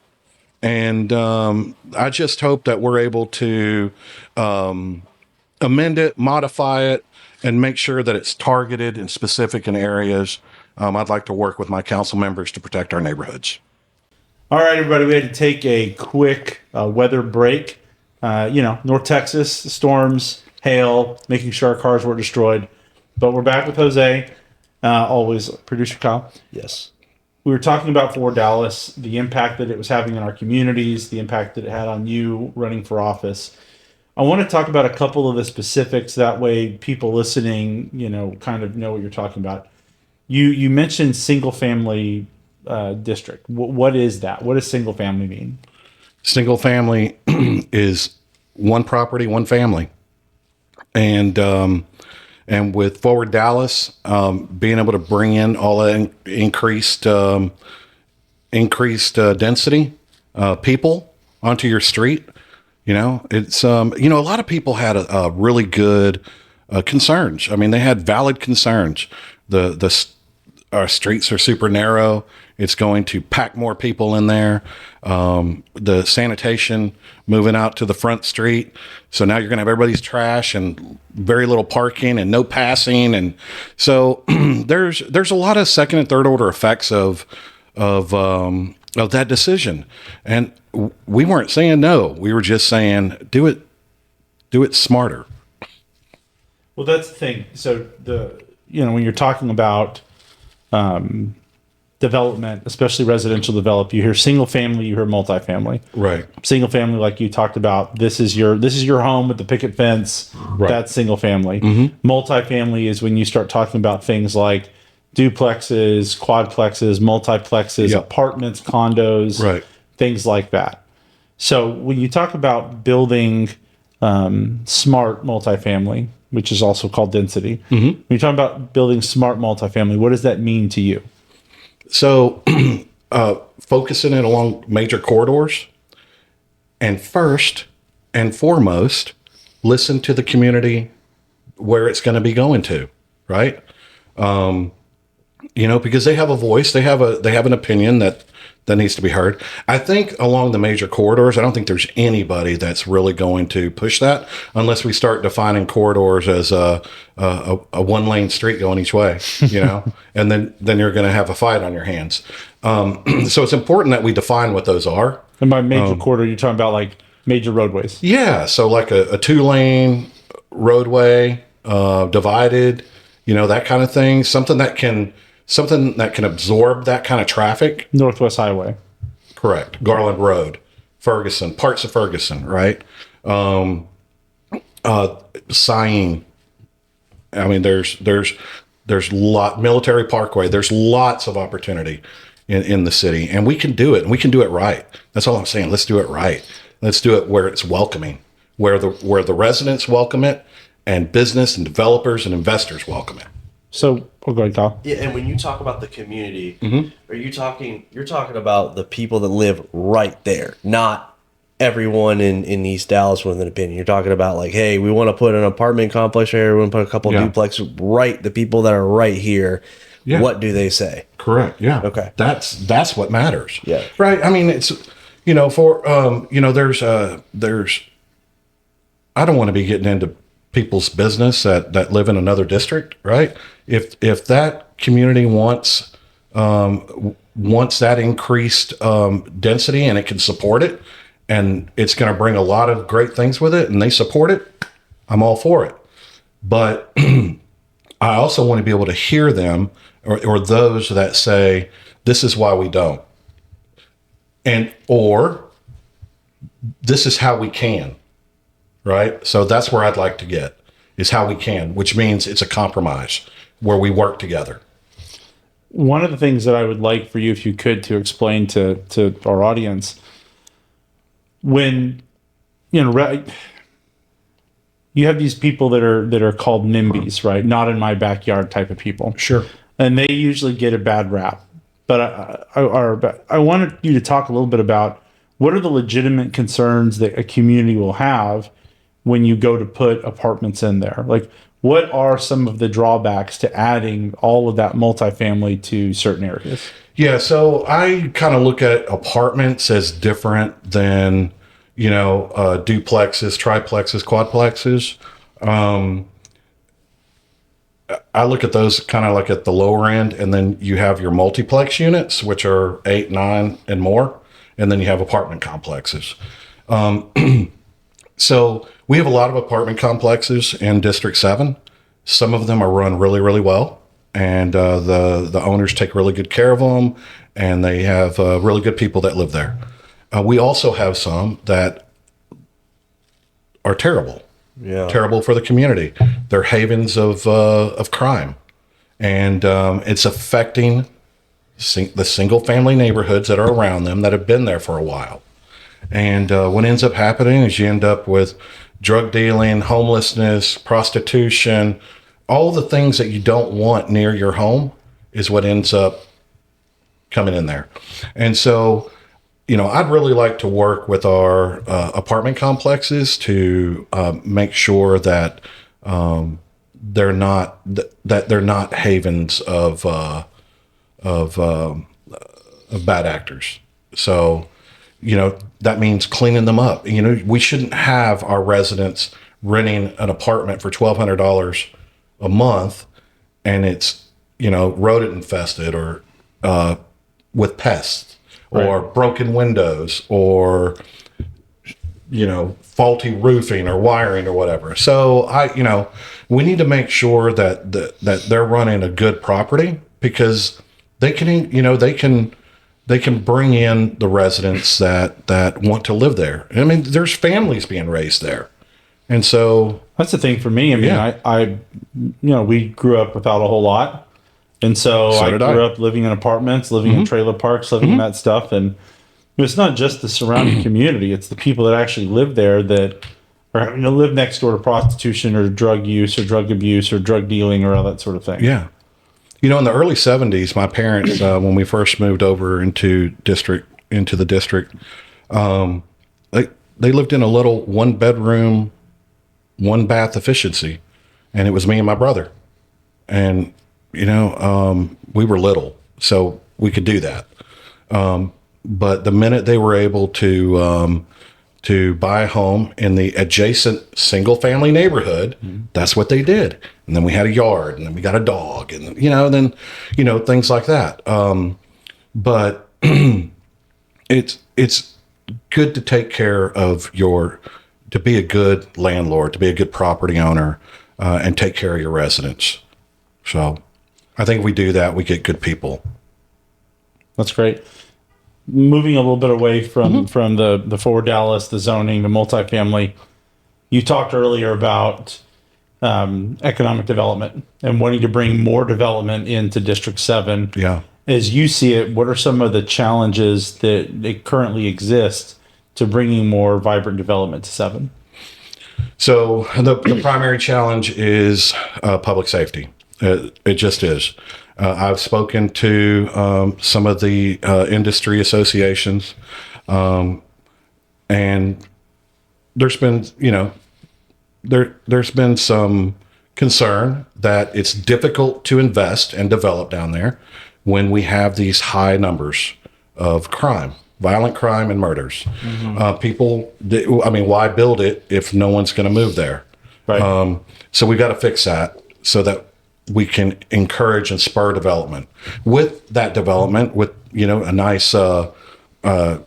And I just hope that we're able to amend it, modify it, and make sure that it's targeted and specific in areas. I'd like to work with my council members to protect our neighborhoods. All right, everybody, we had to take a quick weather break. North Texas, storms, hail, making sure our cars weren't destroyed. But we're back with Jose, always producer Kyle. Yes. We were talking about Forward Dallas, the impact that it was having in our communities, the impact that it had on you running for office. I want to talk about a couple of the specifics. That way people listening, kind of know what you're talking about. You mentioned single family district. What is that? What does single family mean? Single family is one property, one family. And with Forward Dallas, being able to bring in all that increased density, people onto your street, it's, a lot of people had a really good concerns. I mean, they had valid concerns. Our streets are super narrow. It's going to pack more people in there. The sanitation moving out to the front street. So now you're going to have everybody's trash and very little parking and no passing. And so there's a lot of second and third order effects of that decision. And we weren't saying no. We were just saying, do it smarter. Well, that's the thing. So when you're talking about development, especially residential develop, you hear single family, you hear multifamily. Right. Single family, like you talked about, this is your home with the picket fence. Right. That's single family. Mm-hmm. Multifamily is when you start talking about things like duplexes, quadplexes, multiplexes, yep. Apartments, condos, right. Things like that. So when you talk about building smart multifamily, which is also called density, mm-hmm. When you're talking about building smart multifamily, what does that mean to you? So focusing it along major corridors, and first and foremost, listen to the community where it's going to be going to, right? Because they have a voice, they have an opinion that needs to be heard. I think along the major corridors, I don't think there's anybody that's really going to push that unless we start defining corridors as a one-lane street going each way, and then you're going to have a fight on your hands. So it's important that we define what those are. And by major corridor, you're talking about like major roadways. Yeah, so like a two-lane roadway, divided, that kind of thing. Something that can absorb that kind of traffic. Northwest Highway. Correct. Garland Road, Ferguson, parts of Ferguson, right? Sighing. I mean, there's Military Parkway. There's lots of opportunity in the city, and we can do it, and we can do it right. That's all I'm saying. Let's do it right. Let's do it where it's welcoming, where the residents welcome it, and business and developers and investors welcome it. So, go ahead, Kyle. Yeah, and when you talk about the community, mm-hmm. you're talking about the people that live right there, not everyone in East Dallas with an opinion. You're talking about like, hey, we want to put an apartment complex here, we want to put a couple duplexes, right? The people that are right here, what do they say? Correct. Yeah. Okay. That's what matters. Yeah. Right. I mean, it's there's I don't want to be getting into people's business that live in another district, right? If that community wants that increased density and it can support it, and it's going to bring a lot of great things with it, and they support it, I'm all for it. But I also want to be able to hear them or those that say, this is why we don't. Or this is how we can, right? So that's where I'd like to get, is how we can, which means it's a compromise where we work together. One of the things that I would like for you, if you could, to explain to our audience, when, you know, you have these people that are called NIMBYs, right? Not in my backyard type of people. Sure. And they usually get a bad rap. But I wanted you to talk a little bit about what are the legitimate concerns that a community will have when you go to put apartments in there? Like, what are some of the drawbacks to adding all of that multifamily to certain areas? Yeah, so I kind of look at apartments as different than, duplexes, triplexes, quadplexes. I look at those kind of like at the lower end, and then you have your multiplex units, which are 8, 9, and more, and then you have apartment complexes. So we have a lot of apartment complexes in District 7. Some of them are run really, really well, and the owners take really good care of them, and they have really good people that live there. We also have some that are terrible. Yeah. Terrible for the community. They're havens of crime, and it's affecting the single family neighborhoods that are around them that have been there for a while. And what ends up happening is you end up with drug dealing, homelessness, prostitution, all the things that you don't want near your home is what ends up coming in there. And so, I'd really like to work with our apartment complexes to make sure that they're not havens of bad actors. So, that means cleaning them up. We shouldn't have our residents renting an apartment for $1,200 a month, and it's rodent infested or with pests. Right. Or broken windows, or faulty roofing or wiring or whatever. So we need to make sure that they're running a good property, because they can bring in the residents that want to live there. I mean, there's families being raised there, and so that's the thing for me. I mean, yeah. I we grew up without a whole lot. And so I grew up living in apartments, living in trailer parks, living in that stuff. And it's not just the surrounding community. It's the people that actually live there that are having to live next door to prostitution or drug use or drug abuse or drug dealing or all that sort of thing. Yeah. In the early 70s, my parents, when we first moved over into the district, they lived in a little 1-bedroom, 1-bath efficiency. And it was me and my brother. And we were little, so we could do that. But the minute they were able to buy a home in the adjacent single family neighborhood, that's what they did. And then we had a yard, and then we got a dog, and things like that. But it's good to take care of to be a good landlord, to be a good property owner, and take care of your residents. So I think if we do that, we get good people. That's great. Moving a little bit away from the Forward Dallas, the zoning, the multifamily, you talked earlier about economic development and wanting to bring more development into District 7. Yeah. As you see it, what are some of the challenges that currently exist to bringing more vibrant development to 7? So the primary challenge is public safety. It just is. I've spoken to some of the industry associations, and there's been, there's been some concern that it's difficult to invest and develop down there when we have these high numbers of crime, violent crime and murders. Why build it if no one's going to move there? Right. So we've got to fix that so that we can encourage and spur development. With that development, with a nice 3 or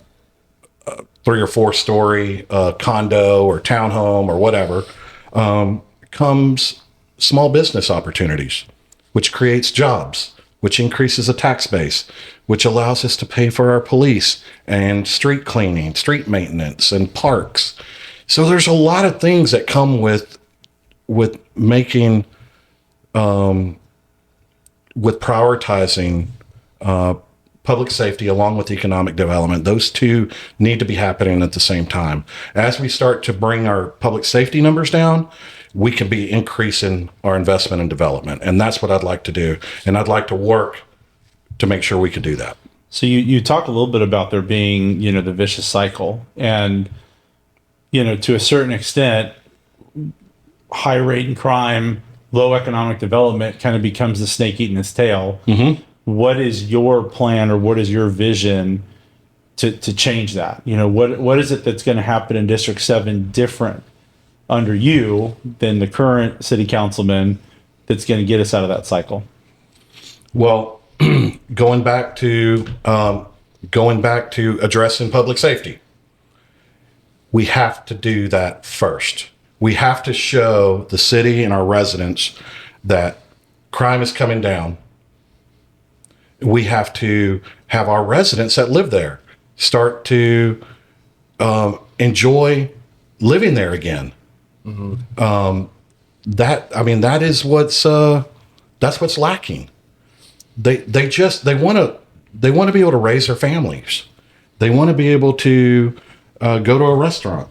4 story condo or townhome or whatever, comes small business opportunities, which creates jobs, which increases the tax base, which allows us to pay for our police and street cleaning, street maintenance, and parks. So there's a lot of things that come with making, with prioritizing public safety along with economic development. Those two need to be happening at the same time. As we start to bring our public safety numbers down, we can be increasing our investment in development. And that's what I'd like to do. And I'd like to work to make sure we can do that. So you talked a little bit about there being, the vicious cycle, and, to a certain extent, high rate in crime, low economic development kind of becomes the snake eating its tail. Mm-hmm. What is your plan, or what is your vision to change that? What is it that's going to happen in District 7 different under you than the current city councilman that's going to get us out of that cycle? Well, going back to addressing public safety, we have to do that first. We have to show the city and our residents that crime is coming down. We have to have our residents that live there start to enjoy living there again. Mm-hmm. That is what's lacking. They want to be able to raise their families. They want to be able to go to a restaurant.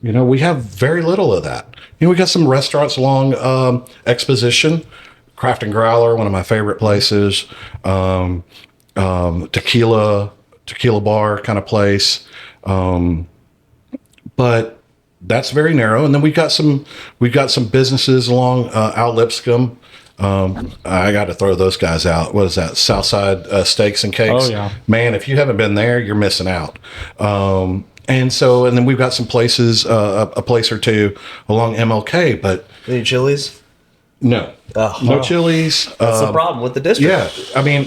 We have very little of that. We got some restaurants along Exposition, Craft and Growler, one of my favorite places. Tequila bar kind of place. But that's very narrow. And then we've got some businesses along Al Lipscomb. I got to throw those guys out. What is that? Southside Steaks and Cakes. Oh yeah, man! If you haven't been there, you're missing out. And then we've got some places, a place or two along MLK. But any Chili's? No, no Chili's. That's the problem with the district. Yeah,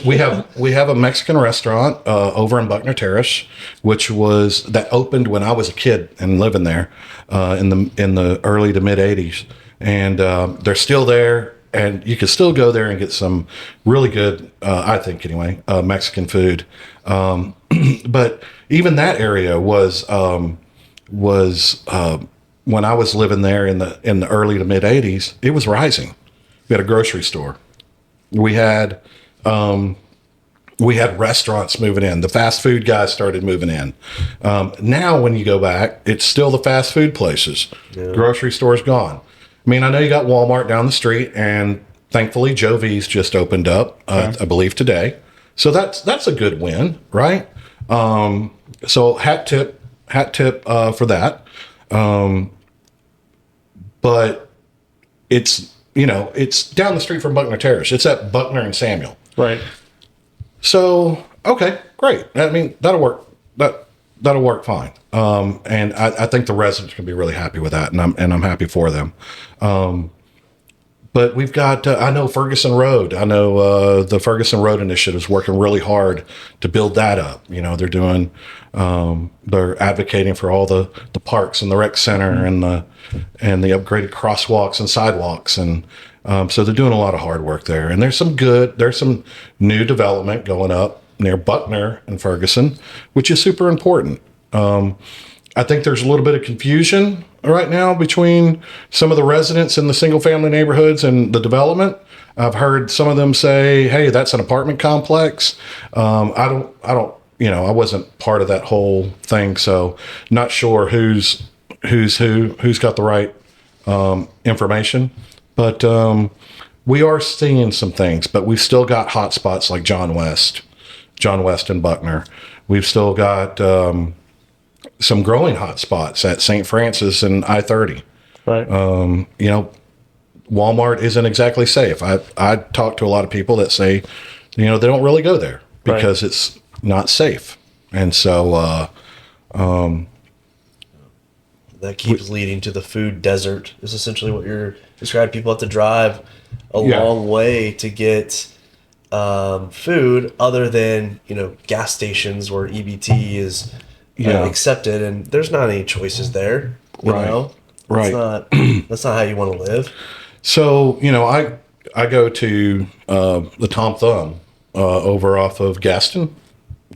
we have a Mexican restaurant over in Buckner Terrace, that opened when I was a kid and living there in the early to mid '80s, and they're still there. And you can still go there and get some really good, I think anyway, Mexican food. But even that area was when I was living there in the early to mid '80s, it was rising. We had a grocery store. We had restaurants moving in. The fast food guys started moving in. Now, when you go back, it's still the fast food places. Yeah. Grocery store's gone. I know you got Walmart down the street, and thankfully Joe V's just opened up, I believe today. So that's a good win, right? So hat tip for that. But it's down the street from Buckner Terrace. It's at Buckner and Samuel. Right. So, okay, great. That'll work. That'll work fine. And I think the residents can be really happy with that, and I'm happy for them. But we've got, I know Ferguson Road. I know the Ferguson Road Initiative is working really hard to build that up. They're doing, they're advocating for all the parks and the rec center and the upgraded crosswalks and sidewalks. And so they're doing a lot of hard work there. And there's some new development going up near Buckner and Ferguson, which is super important. I think there's a little bit of confusion right now between some of the residents in the single family neighborhoods and the development. I've heard some of them say, "Hey, that's an apartment complex." I wasn't part of that whole thing, so not sure who's got the right information. But we are seeing some things, but we've still got hot spots like John West and Buckner. We've still got some growing hot spots at St. Francis and I-30. Right. Walmart isn't exactly safe. I talk to a lot of people that say, they don't really go there because it's not safe. And so that keeps leading to the food desert is essentially what you're describing. People have to drive a long way to get food other than, gas stations where EBT is accepted, and there's not any choices there. You know? Right. That's not how you want to live. So, I go to the Tom Thumb over off of Gaston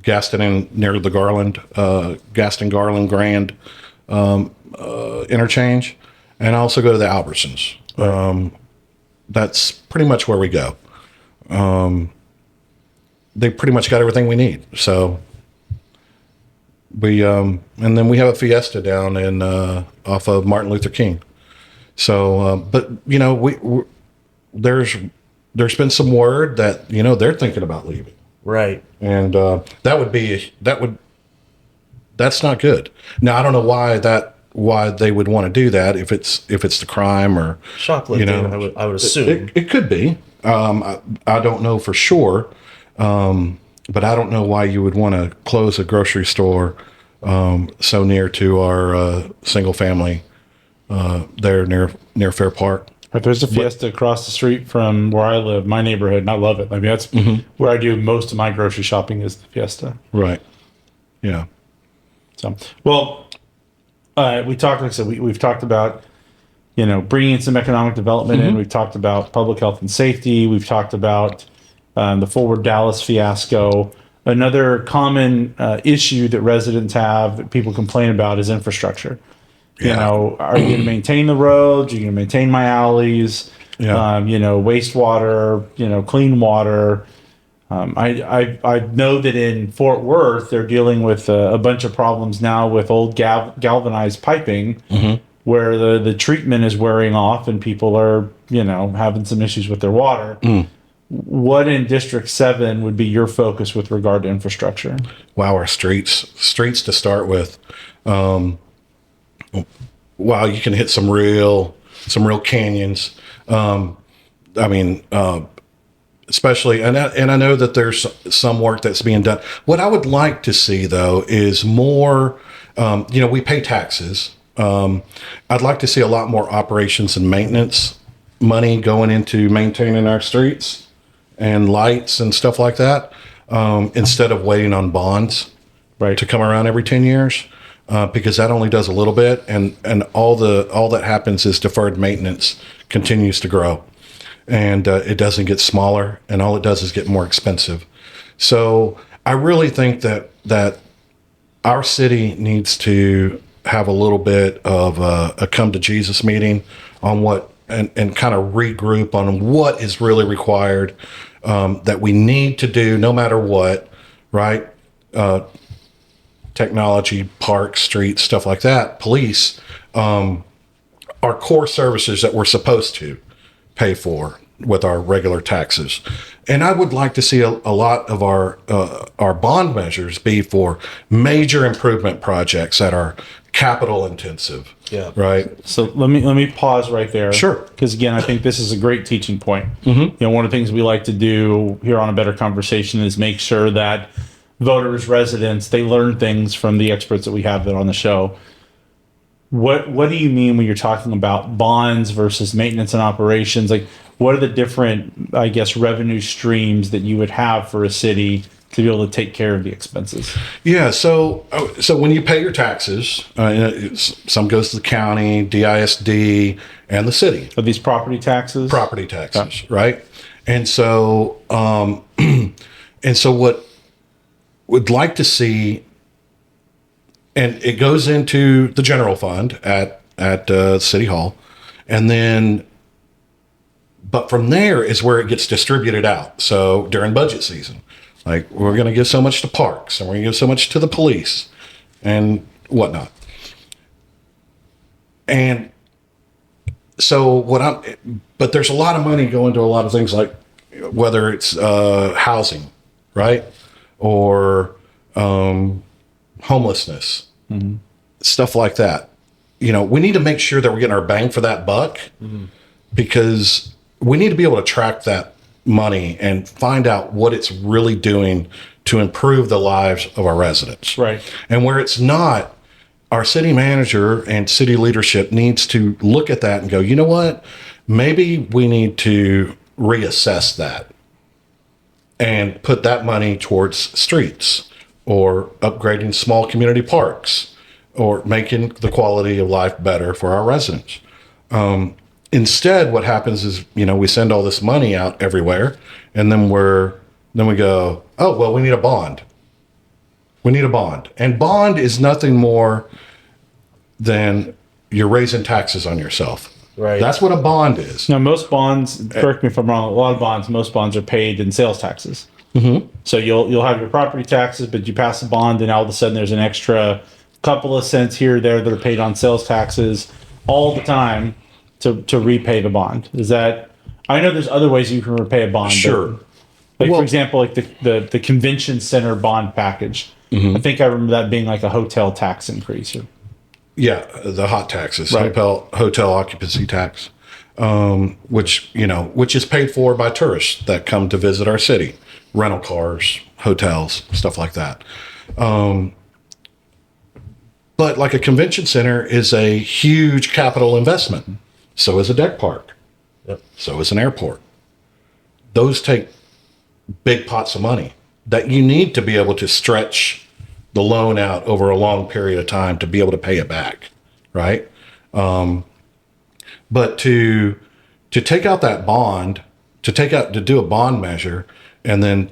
and near the Gaston Garland Grand interchange. And I also go to the Albertsons. Right. That's pretty much where we go. They pretty much got everything we need. So and then we have a Fiesta down in off of Martin Luther King. So, but there's been some word that they're thinking about leaving. Right. And that's not good. Now I don't know why they would want to do that if it's the crime or shoplifting. I would assume it could be. I don't know for sure, but I don't know why you would want to close a grocery store so near to our single family there near Fair Park. Right, there's a Fiesta across the street from where I live, my neighborhood, and I love it. I mean, that's where I do most of my grocery shopping is the Fiesta. Right. Yeah. So, well, we talked, like I said, we've talked about, bringing some economic development in. We've talked about public health and safety. We've talked about the Forward Dallas fiasco. Another common issue that residents have that people complain about is infrastructure. Yeah. Are you going to maintain the roads? Are you going to maintain my alleys? Yeah. Wastewater, clean water. I know that in Fort Worth, they're dealing with a bunch of problems now with old galvanized piping where the treatment is wearing off and people are, having some issues with their water. What in District 7 would be your focus with regard to infrastructure? Wow, our streets to start with. Wow, you can hit some real canyons. Especially, and I know that there's some work that's being done. What I would like to see though is more. We pay taxes. I'd like to see a lot more operations and maintenance money going into maintaining our streets and lights and stuff like that, instead of waiting on bonds to come around every 10 years. Because that only does a little bit, and all that happens is deferred maintenance continues to grow, and it doesn't get smaller, and all it does is get more expensive. So I really think that our city needs to have a little bit of a come to Jesus meeting on what and kind of regroup on what is really required, that we need to do no matter what, right? Technology, parks, streets, stuff like that, police, are core services that we're supposed to pay for with our regular taxes. And I would like to see a lot of our bond measures be for major improvement projects that are capital intensive. Yeah. Right. So let me pause right there. Sure. Because again, I think this is a great teaching point. One of the things we like to do here on A Better Conversation is make sure that voters, residents, they learn things from the experts that we have on the show. What do you mean when you're talking about bonds versus maintenance and operations? Like, what are the different, I guess, revenue streams that you would have for a city to be able to take care of the expenses? Yeah. So when you pay your taxes, some goes to the county, DISD, and the city. Are these property taxes? Property taxes, right? And so, what would like to see, and it goes into the general fund at City Hall, and then, but from there is where it gets distributed out. So during budget season, like we're going to give so much to parks, and we're going to give so much to the police, and whatnot. And so but there's a lot of money going to a lot of things, like whether it's housing, right? Or homelessness, stuff like that. We need to make sure that we're getting our bang for that buck, because we need to be able to track that money and find out what it's really doing to improve the lives of our residents. Right. And where it's not, our city manager and city leadership needs to look at that and go, you know what? Maybe we need to reassess that and put that money towards streets or upgrading small community parks or making the quality of life better for our residents. instead, what happens is, we send all this money out everywhere, and then we go, oh, well, we need a bond. We need a bond. And bond is nothing more than you're raising taxes on yourself. Right. That's what a bond is. Now, most bonds, correct me if I'm wrong, a lot of bonds, most bonds are paid in sales taxes. Mm-hmm. So you'll have your property taxes, but you pass a bond, and all of a sudden there's an extra couple of cents here or there that are paid on sales taxes all the time to repay the bond. Is that? I know there's other ways you can repay a bond. Sure. Like, for example, like the convention center bond package. Mm-hmm. I think I remember that being like a hotel tax increase. Yeah, the hot taxes, Right. hotel occupancy tax, which is paid for by tourists that come to visit our city, rental cars, hotels, stuff like that. But like a convention center is a huge capital investment. So is a deck park. Yep. So is an airport. Those take big pots of money that you need to be able to stretch the loan out over a long period of time to be able to pay it back, right? But to take out that bond, to do a bond measure, and then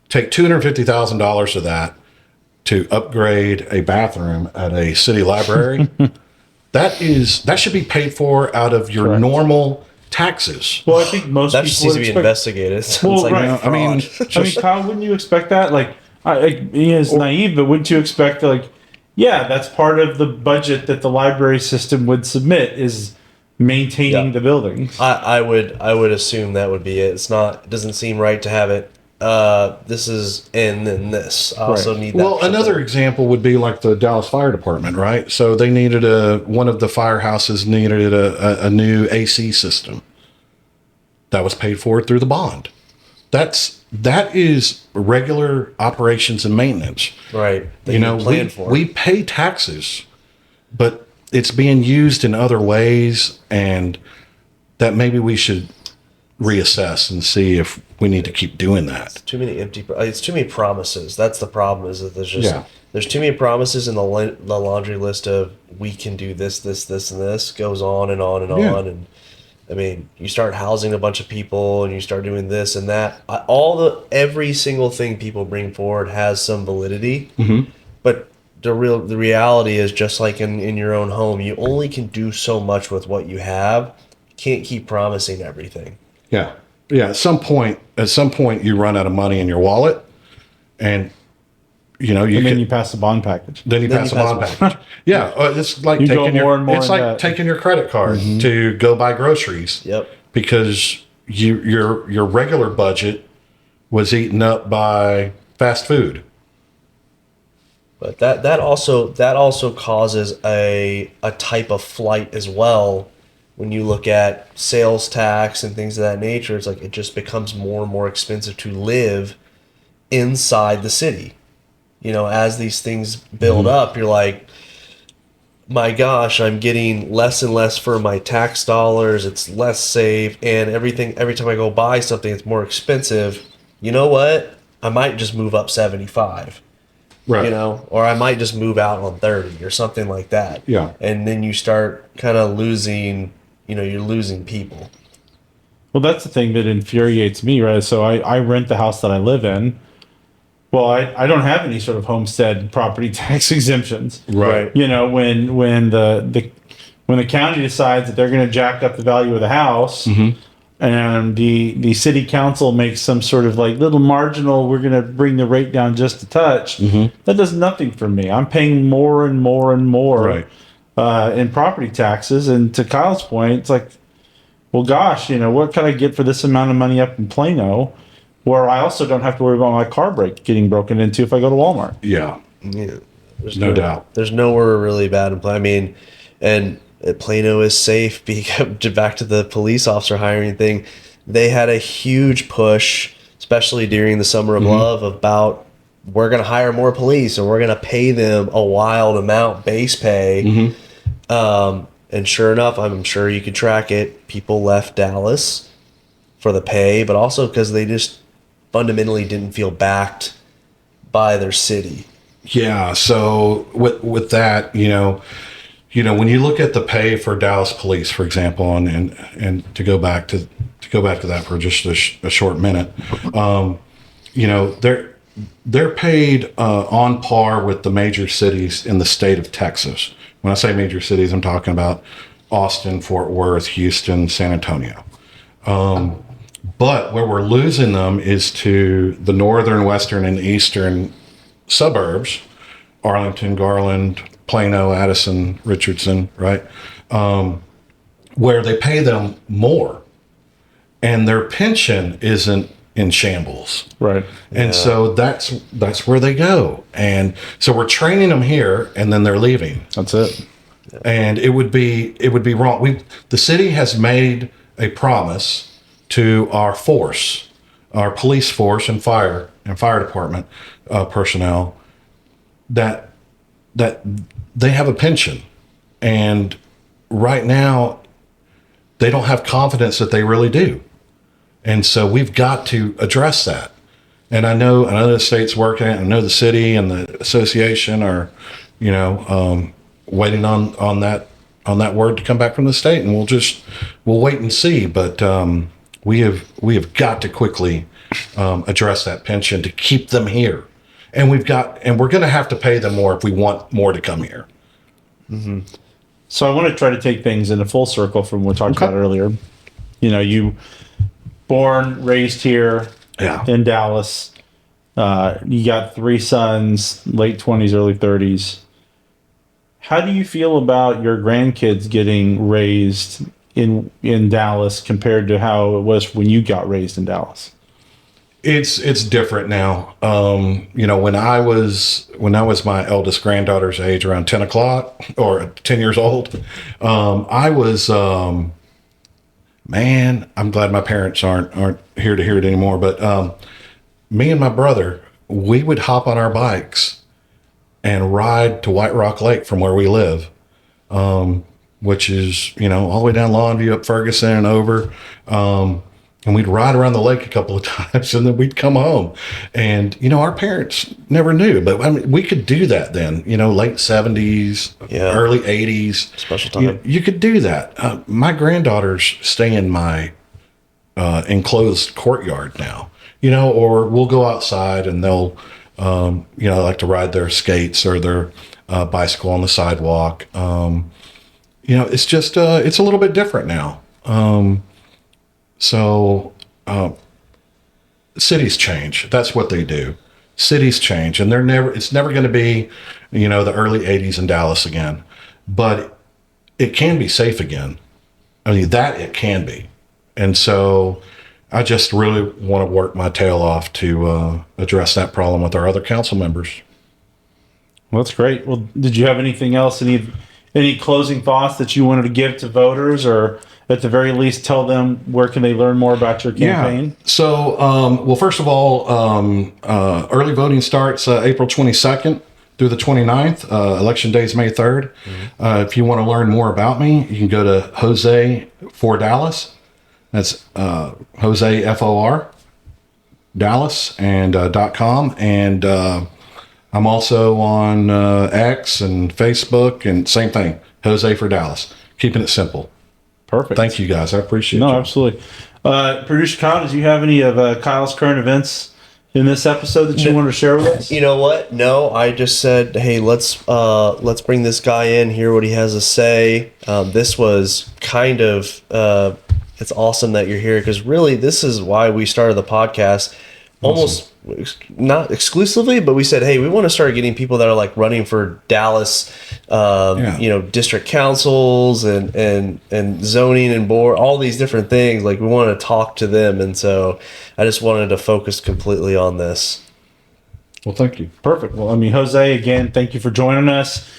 take $250,000 of that to upgrade a bathroom at a city library, that should be paid for out of your Correct. normal taxes. Well, I think most That people just needs to be would expect- investigated. So Well, it's like right. fraud. I mean, Kyle, wouldn't you expect that? Like, it's naive, but wouldn't you expect, like, yeah, that's part of the budget that the library system would submit is maintaining Yeah. the buildings. I would assume that would be it. It doesn't seem right to have it. This is and then this. I also need that. Well, another example would be like the Dallas Fire Department, right? So they needed one of the firehouses needed a new AC system that was paid for through the bond. That is regular operations and maintenance. Right. That you plan for. We pay taxes, but it's being used in other ways, and that maybe we should reassess and see if we need to keep doing that. Too many it's too many promises. That's the problem, is that there's too many promises in the laundry list of we can do this, and this goes on and on and on. And I mean, you start housing a bunch of people and you start doing this and that. Every single thing people bring forward has some validity, but the reality is, just like in your own home, you only can do so much with what you have. You can't keep promising everything. Yeah. At some point, you run out of money in your wallet, and you pass the bond package. Then you pass a bond package. Yeah, it's like taking taking your credit card to go buy groceries. Yep. Because your regular budget was eaten up by fast food. But that also causes a type of flight as well. When you look at sales tax and things of that nature, it's like it just becomes more and more expensive to live inside the city. As these things build up, you're like, my gosh, I'm getting less and less for my tax dollars. It's less safe, and every time I go buy something, it's more expensive. You know what? I might just move up 75. Right. Or I might just move out on 30 or something like that. Yeah. And then you start kind of losing, you're losing people. Well, that's the thing that infuriates me, right? So I rent the house that I live in. Well, I don't have any sort of homestead property tax exemptions. Right. When the county decides that they're going to jack up the value of the house, and the city council makes some sort of like little marginal, we're going to bring the rate down just a touch. That does nothing for me. I'm paying more and more and more in property taxes. And to Kyle's point, it's like, well, gosh, what can I get for this amount of money up in Plano, where I also don't have to worry about my car getting broken into if I go to Walmart? Yeah. There's no doubt. There's nowhere really bad in Plano. I mean, and Plano is safe. Back to the police officer hiring thing, they had a huge push, especially during the Summer of Love, about we're going to hire more police and we're going to pay them a wild amount, base pay. And sure enough, I'm sure you could track it. People left Dallas for the pay, but also because they just fundamentally didn't feel backed by their city. Yeah. So with that, when you look at the pay for Dallas police, for example, and to go back to that for just a short minute, they're paid on par with the major cities in the state of Texas. When I say major cities, I'm talking about Austin, Fort Worth, Houston, San Antonio. But where we're losing them is to the northern, western, and eastern suburbs, Arlington, Garland, Plano, Addison, Richardson, right? Where they pay them more, and their pension isn't in shambles, right? And so that's where they go, and so we're training them here, and then they're leaving. That's it. And it would be wrong. The city has made a promise to our force, our police force, and fire department personnel that they have a pension, and right now they don't have confidence that they really do, and so we've got to address that. And I know the state's working it. I know the city and the association are, waiting on that word to come back from the state, and we'll wait and see. But we have got to quickly address that pension to keep them here. And we're going to have to pay them more if we want more to come here. Mm-hmm. So I want to try to take things in a full circle from what we talked about earlier. You born, raised here in Dallas. You got 3 sons, late 20s, early 30s. How do you feel about your grandkids getting raised in Dallas compared to how it was when you got raised in Dallas? It's different now. When I was my eldest granddaughter's age, around 10 o'clock or 10 years old, I was, man, I'm glad my parents aren't here to hear it anymore. But me and my brother, we would hop on our bikes and ride to White Rock Lake from where we live, which is, all the way down Longview, up Ferguson and over. And we'd ride around the lake a couple of times, and then we'd come home. And, our parents never knew, but I mean, we could do that then, late 70s, early 80s. Special time. You could do that. My granddaughters stay in my enclosed courtyard now, or we'll go outside and they'll, like to ride their skates or their bicycle on the sidewalk. It's just, it's a little bit different now. So cities change. That's what they do. Cities change, and it's never going to be, the early 80s in Dallas again, but it can be safe again. I mean, that it can be. And so I just really want to work my tail off to address that problem with our other council members. Well, that's great. Well, did you have anything else, any closing thoughts that you wanted to give to voters, or at the very least tell them where can they learn more about your campaign? Yeah. So, well, first of all, early voting starts April 22nd through the 29th. Election day is May 3rd. Mm-hmm. If you want to learn more about me, you can go to Jose for Dallas. That's Jose FOR Dallas and .com. And I'm also on X and Facebook, and same thing, Jose for Dallas. Keeping it simple. Perfect. Thank you, guys. I appreciate it. No, absolutely. Producer Kyle, did you have any of Kyle's current events in this episode that you wanted to share with us? You know what? No, I just said, hey, let's bring this guy in, hear what he has to say. This was kind of, it's awesome that you're here, because really this is why we started the podcast. Almost not exclusively, but we said, hey, we want to start getting people that are like running for Dallas, district councils and zoning and board, all these different things. Like, we want to talk to them. And so I just wanted to focus completely on this. Well, thank you. Perfect. Well, Jose, again, thank you for joining us.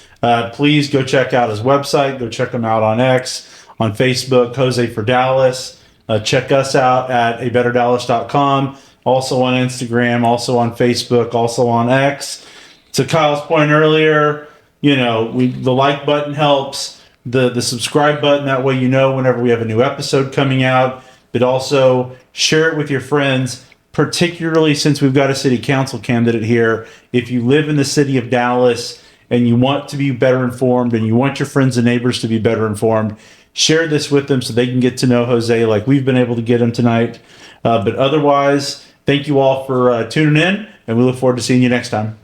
Please go check out his website. Go check him out on X, on Facebook, Jose for Dallas. Check us out at abetterdallas.com. Also on Instagram, also on Facebook, also on X. To Kyle's point earlier, the like button helps. The subscribe button, that way whenever we have a new episode coming out. But also share it with your friends, particularly since we've got a city council candidate here. If you live in the city of Dallas and you want to be better informed and you want your friends and neighbors to be better informed, share this with them so they can get to know Jose like we've been able to get him tonight. But otherwise, thank you all for tuning in, and we look forward to seeing you next time.